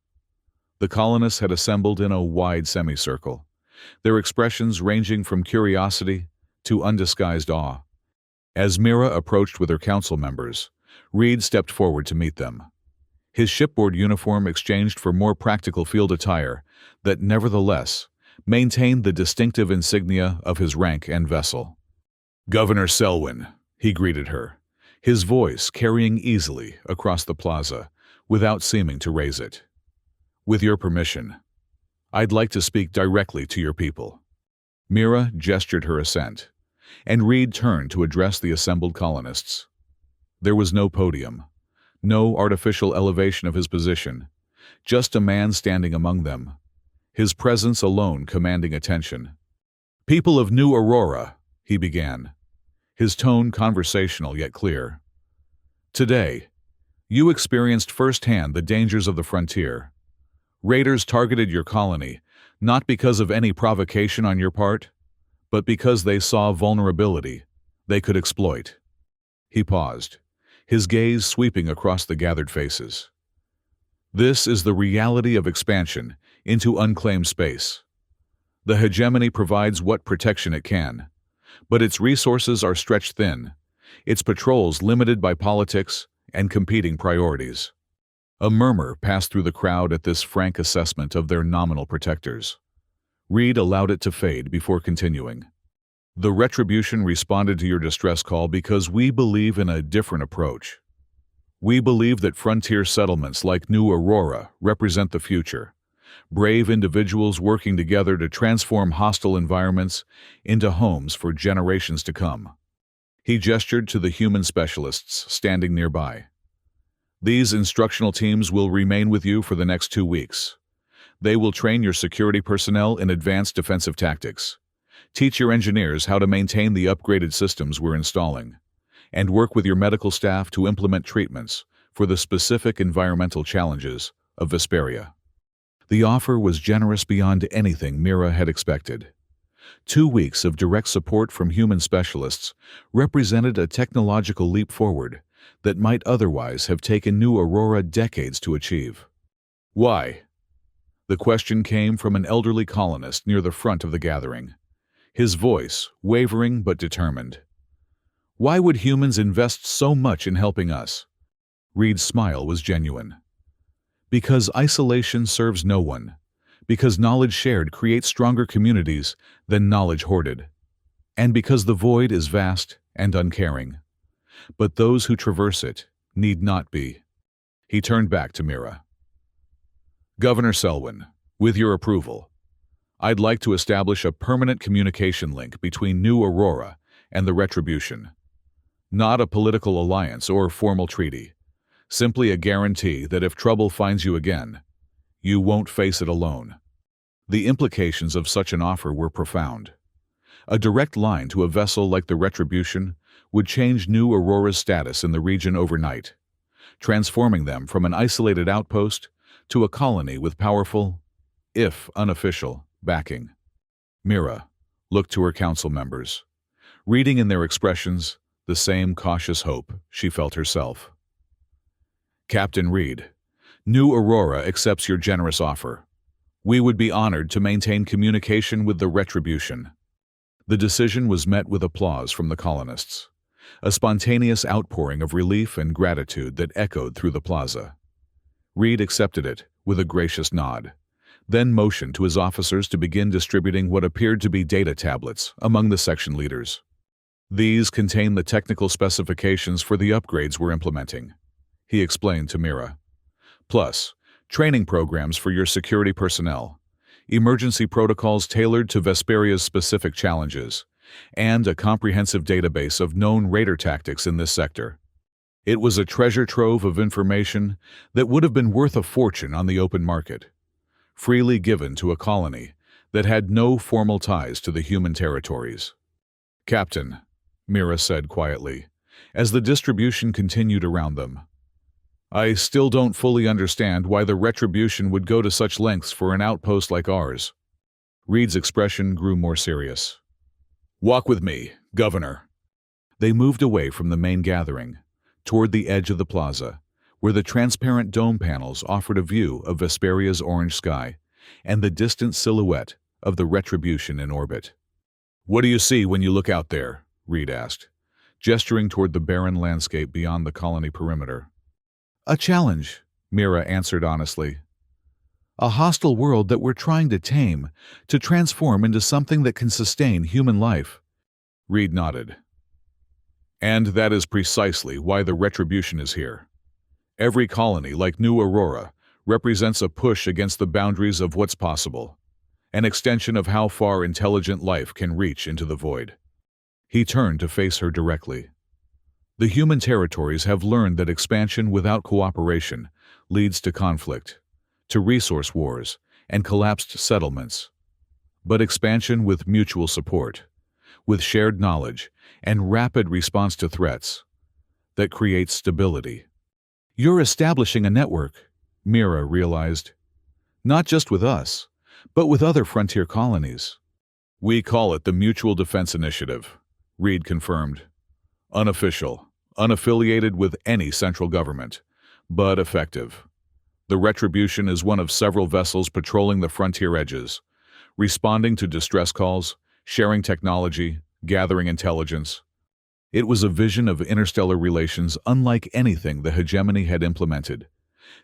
The colonists had assembled in a wide semicircle, their expressions ranging from curiosity to undisguised awe. As Mira approached with her council members, Reed stepped forward to meet them. His shipboard uniform exchanged for more practical field attire that nevertheless maintained the distinctive insignia of his rank and vessel. "Governor Selwyn," he greeted her, his voice carrying easily across the plaza without seeming to raise it. "With your permission, I'd like to speak directly to your people." Mira gestured her assent, and Reed turned to address the assembled colonists. There was no podium, no artificial elevation of his position, just a man standing among them, his presence alone commanding attention. "People of New Aurora," he began, his tone conversational yet clear. "Today, you experienced firsthand the dangers of the frontier. Raiders targeted your colony, not because of any provocation on your part, but because they saw vulnerability they could exploit." He paused, his gaze sweeping across the gathered faces. "This is the reality of expansion into unclaimed space. The hegemony provides what protection it can, but its resources are stretched thin, its patrols limited by politics and competing priorities." A murmur passed through the crowd at this frank assessment of their nominal protectors. Reed allowed it to fade before continuing. "The Retribution responded to your distress call because we believe in a different approach. We believe that frontier settlements like New Aurora represent the future, brave individuals working together to transform hostile environments into homes for generations to come." He gestured to the human specialists standing nearby. "These instructional teams will remain with you for the next 2 weeks. They will train your security personnel in advanced defensive tactics, teach your engineers how to maintain the upgraded systems we're installing, and work with your medical staff to implement treatments for the specific environmental challenges of Vesperia." The offer was generous beyond anything Mira had expected. 2 weeks of direct support from human specialists represented a technological leap forward that might otherwise have taken New Aurora decades to achieve. "Why?" The question came from an elderly colonist near the front of the gathering, his voice wavering but determined. "Why would humans invest so much in helping us?" Reed's smile was genuine. "Because isolation serves no one. Because knowledge shared creates stronger communities than knowledge hoarded. And because the void is vast and uncaring. But those who traverse it need not be." He turned back to Mira. "Governor Selwyn, with your approval, I'd like to establish a permanent communication link between New Aurora and the Retribution. Not a political alliance or formal treaty, simply a guarantee that if trouble finds you again, you won't face it alone." The implications of such an offer were profound. A direct line to a vessel like the Retribution would change New Aurora's status in the region overnight, transforming them from an isolated outpost to a colony with powerful, if unofficial, backing. Mira looked to her council members, reading in their expressions the same cautious hope she felt herself. "Captain Reed, New Aurora accepts your generous offer. We would be honored to maintain communication with the Retribution." The decision was met with applause from the colonists, a spontaneous outpouring of relief and gratitude that echoed through the plaza. Reed accepted it with a gracious nod, then motioned to his officers to begin distributing what appeared to be data tablets among the section leaders. "These contain the technical specifications for the upgrades we're implementing," he explained to Mira. "Plus, training programs for your security personnel, emergency protocols tailored to Vesperia's specific challenges, and a comprehensive database of known raider tactics in this sector." It was a treasure trove of information that would have been worth a fortune on the open market, freely given to a colony that had no formal ties to the human territories. "Captain," Mira said quietly, as the distribution continued around them, "I still don't fully understand why the Retribution would go to such lengths for an outpost like ours." Reed's expression grew more serious. "Walk with me, Governor." They moved away from the main gathering, toward the edge of the plaza, where the transparent dome panels offered a view of Vesperia's orange sky and the distant silhouette of the Retribution in orbit. "What do you see when you look out there?" Reed asked, gesturing toward the barren landscape beyond the colony perimeter. "A challenge," Mira answered honestly. "A hostile world that we're trying to tame, to transform into something that can sustain human life." Reed nodded. "And that is precisely why the Retribution is here. Every colony, like New Aurora, represents a push against the boundaries of what's possible, an extension of how far intelligent life can reach into the void." He turned to face her directly. "The human territories have learned that expansion without cooperation leads to conflict, to resource wars, and collapsed settlements. But expansion with mutual support, with shared knowledge, and rapid response to threats, that creates stability." "You're establishing a network," Mira realized. "Not just with us, but with other frontier colonies." "We call it the Mutual Defense Initiative," Reed confirmed. "Unofficial, unaffiliated with any central government, but effective. The Retribution is one of several vessels patrolling the frontier edges, responding to distress calls, sharing technology, gathering intelligence." It was a vision of interstellar relations unlike anything the hegemony had implemented.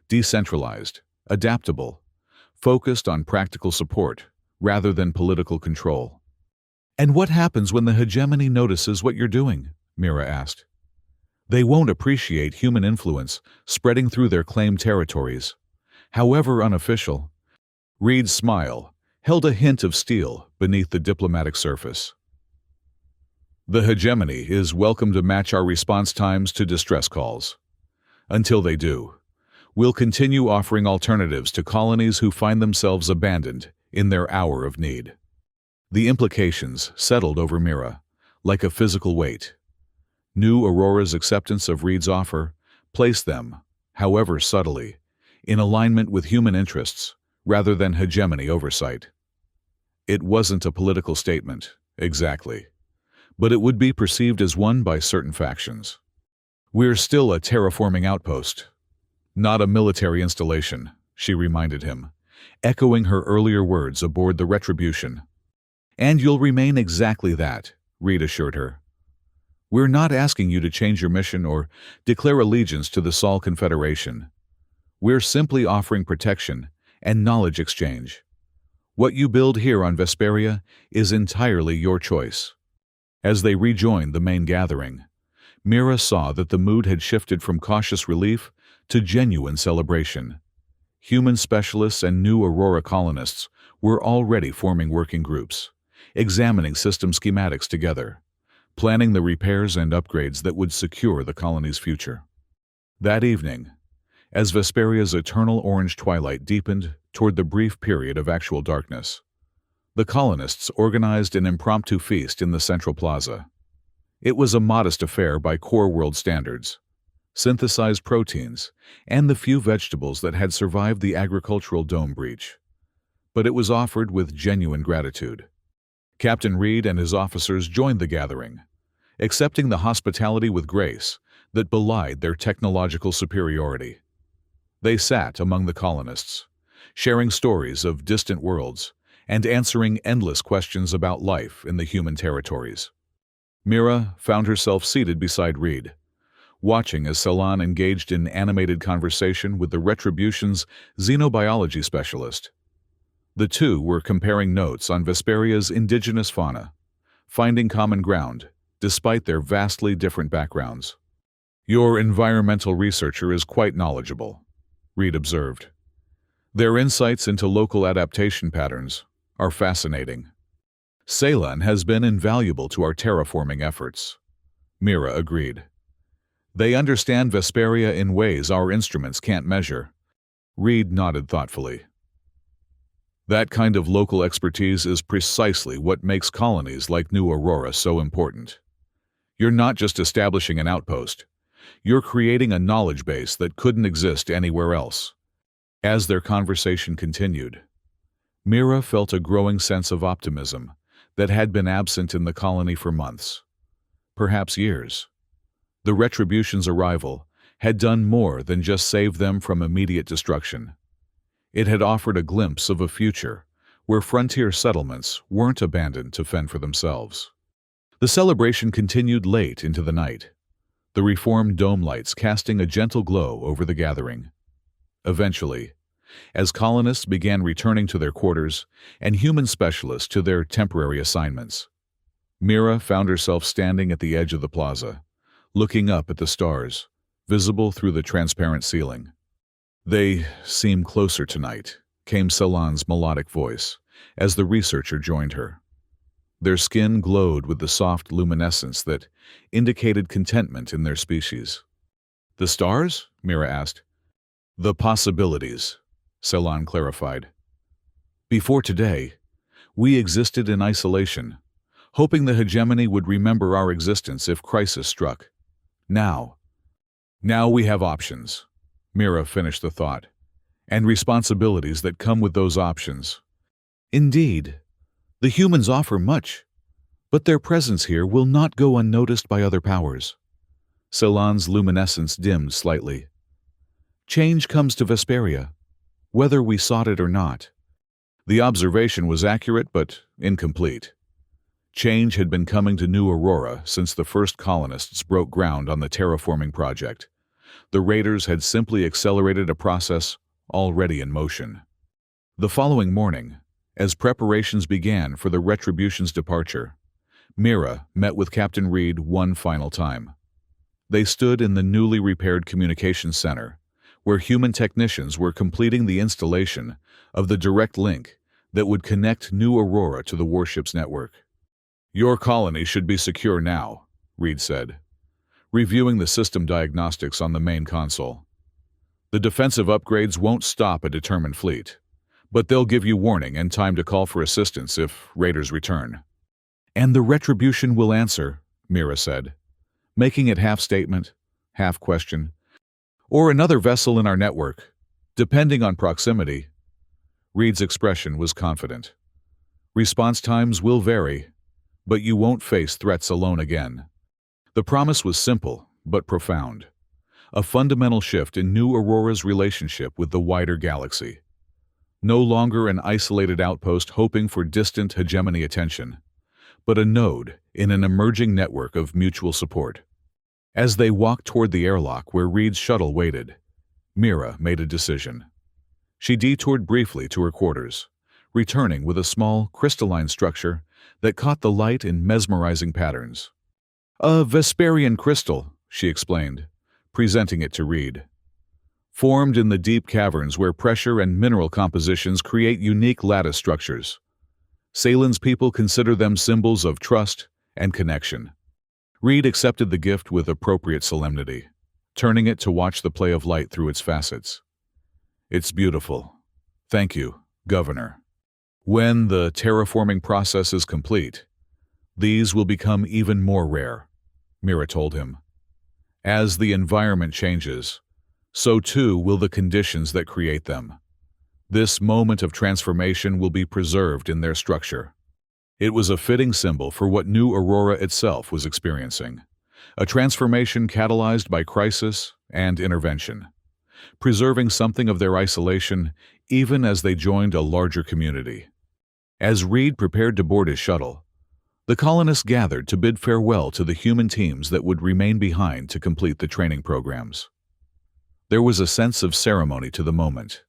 Decentralized, adaptable, focused on practical support rather than political control. "And what happens when the hegemony notices what you're doing?" Mira asked. "They won't appreciate human influence spreading through their claimed territories, however unofficial." Reed's smile held a hint of steel beneath the diplomatic surface. "The hegemony is welcome to match our response times to distress calls. Until they do, we'll continue offering alternatives to colonies who find themselves abandoned in their hour of need." The implications settled over Mira, like a physical weight. New Aurora's acceptance of Reed's offer placed them, however subtly, in alignment with human interests rather than hegemony oversight. It wasn't a political statement, exactly, but it would be perceived as one by certain factions. "We're still a terraforming outpost, not a military installation," she reminded him, echoing her earlier words aboard the Retribution. "And you'll remain exactly that," Reed assured her. "We're not asking you to change your mission or declare allegiance to the Sol Confederation. We're simply offering protection and knowledge exchange. What you build here on Vesperia is entirely your choice." As they rejoined the main gathering, Mira saw that the mood had shifted from cautious relief to genuine celebration. Human specialists and New Aurora colonists were already forming working groups, examining system schematics together, planning the repairs and upgrades that would secure the colony's future. That evening, as Vesperia's eternal orange twilight deepened toward the brief period of actual darkness, the colonists organized an impromptu feast in the central plaza. It was a modest affair by core world standards, synthesized proteins, and the few vegetables that had survived the agricultural dome breach. But it was offered with genuine gratitude. Captain Reed and his officers joined the gathering, accepting the hospitality with grace that belied their technological superiority. They sat among the colonists, sharing stories of distant worlds and answering endless questions about life in the human territories. Mira found herself seated beside Reed, watching as Celan engaged in animated conversation with the Retribution's xenobiology specialist. The two were comparing notes on Vesperia's indigenous fauna, finding common ground despite their vastly different backgrounds. "Your environmental researcher is quite knowledgeable," Reed observed. "Their insights into local adaptation patterns are fascinating." "Celan has been invaluable to our terraforming efforts," Mira agreed. They understand Vesperia in ways our instruments can't measure. Reed nodded thoughtfully. That kind of local expertise is precisely what makes colonies like New Aurora so important. You're not just establishing an outpost. You're creating a knowledge base that couldn't exist anywhere else. As their conversation continued, Mira felt a growing sense of optimism that had been absent in the colony for months, perhaps years. The Retribution's arrival had done more than just save them from immediate destruction. It had offered a glimpse of a future where frontier settlements weren't abandoned to fend for themselves. The celebration continued late into the night, the reformed dome lights casting a gentle glow over the gathering. Eventually, as colonists began returning to their quarters and human specialists to their temporary assignments, Mira found herself standing at the edge of the plaza, looking up at the stars, visible through the transparent ceiling. "They seem closer tonight," came Ceylon's melodic voice, as the researcher joined her. Their skin glowed with the soft luminescence that indicated contentment in their species. "The stars?" Mira asked. "The possibilities," Ceylon clarified. "Before today, we existed in isolation, hoping the hegemony would remember our existence if crisis struck. Now we have options," Mira finished the thought, "and responsibilities that come with those options. Indeed, the humans offer much, but their presence here will not go unnoticed by other powers." Ceylon's luminescence dimmed slightly. "Change comes to Vesperia, whether we sought it or not." The observation was accurate but incomplete. Change had been coming to New Aurora since the first colonists broke ground on the terraforming project. The raiders had simply accelerated a process already in motion. The following morning, as preparations began for the Retribution's departure, Mira met with Captain Reed one final time. They stood in the newly repaired communications center, where human technicians were completing the installation of the direct link that would connect New Aurora to the warship's network. "Your colony should be secure now," Reed said, reviewing the system diagnostics on the main console. "The defensive upgrades won't stop a determined fleet, but they'll give you warning and time to call for assistance if raiders return." "And the Retribution will answer," Mira said, making it half statement, half question. "Or another vessel in our network, depending on proximity." Reed's expression was confident. "Response times will vary, but you won't face threats alone again." The promise was simple, but profound. A fundamental shift in New Aurora's relationship with the wider galaxy. No longer an isolated outpost hoping for distant hegemony attention, but a node in an emerging network of mutual support. As they walked toward the airlock where Reed's shuttle waited, Mira made a decision. She detoured briefly to her quarters, returning with a small, crystalline structure that caught the light in mesmerizing patterns. "A Vesperian crystal," she explained, presenting it to Reed. "Formed in the deep caverns where pressure and mineral compositions create unique lattice structures. Ceylon's people consider them symbols of trust and connection." Reed accepted the gift with appropriate solemnity, turning it to watch the play of light through its facets. "It's beautiful. Thank you, Governor. When the terraforming process is complete, these will become even more rare," Mira told him. "As the environment changes, so too will the conditions that create them. This moment of transformation will be preserved in their structure." It was a fitting symbol for what New Aurora itself was experiencing, a transformation catalyzed by crisis and intervention, preserving something of their isolation even as they joined a larger community. As Reed prepared to board his shuttle, the colonists gathered to bid farewell to the human teams that would remain behind to complete the training programs. There was a sense of ceremony to the moment,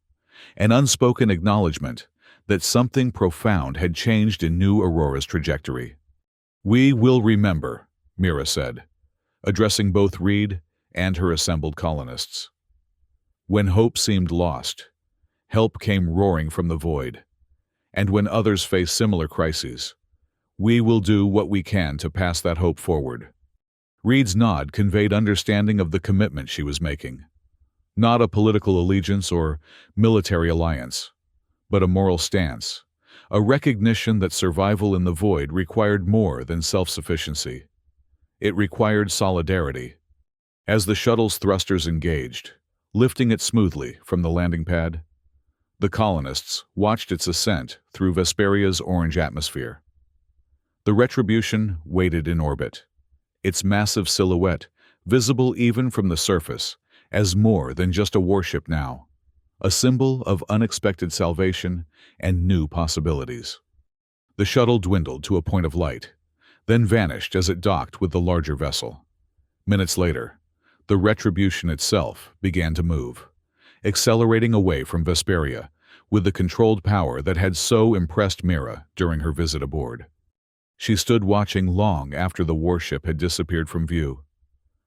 an unspoken acknowledgement that something profound had changed in New Aurora's trajectory. "We will remember," Mira said, addressing both Reed and her assembled colonists. "When hope seemed lost, help came roaring from the void. And when others face similar crises, we will do what we can to pass that hope forward." Reed's nod conveyed understanding of the commitment she was making. Not a political allegiance or military alliance, but a moral stance, a recognition that survival in the void required more than self-sufficiency. It required solidarity. As the shuttle's thrusters engaged, lifting it smoothly from the landing pad, the colonists watched its ascent through Vesperia's orange atmosphere. The Retribution waited in orbit, its massive silhouette visible even from the surface as more than just a warship now, a symbol of unexpected salvation and new possibilities. The shuttle dwindled to a point of light, then vanished as it docked with the larger vessel. Minutes later, the Retribution itself began to move, accelerating away from Vesperia with the controlled power that had so impressed Mira during her visit aboard. She stood watching long after the warship had disappeared from view,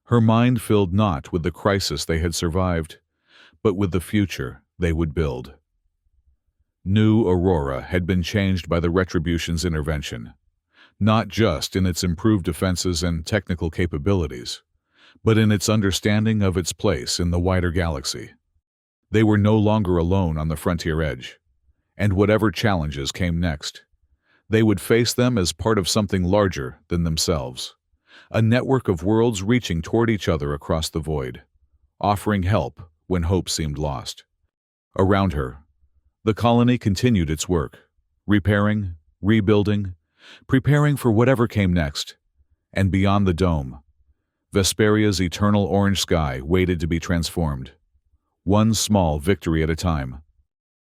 her mind filled not with the crisis they had survived, but with the future they would build. New Aurora had been changed by the Retribution's intervention, not just in its improved defenses and technical capabilities, but in its understanding of its place in the wider galaxy. They were no longer alone on the frontier edge, and whatever challenges came next, they would face them as part of something larger than themselves, a network of worlds reaching toward each other across the void, offering help when hope seemed lost. Around her, the colony continued its work, repairing, rebuilding, preparing for whatever came next, and beyond the dome, Vesperia's eternal orange sky waited to be transformed, one small victory at a time.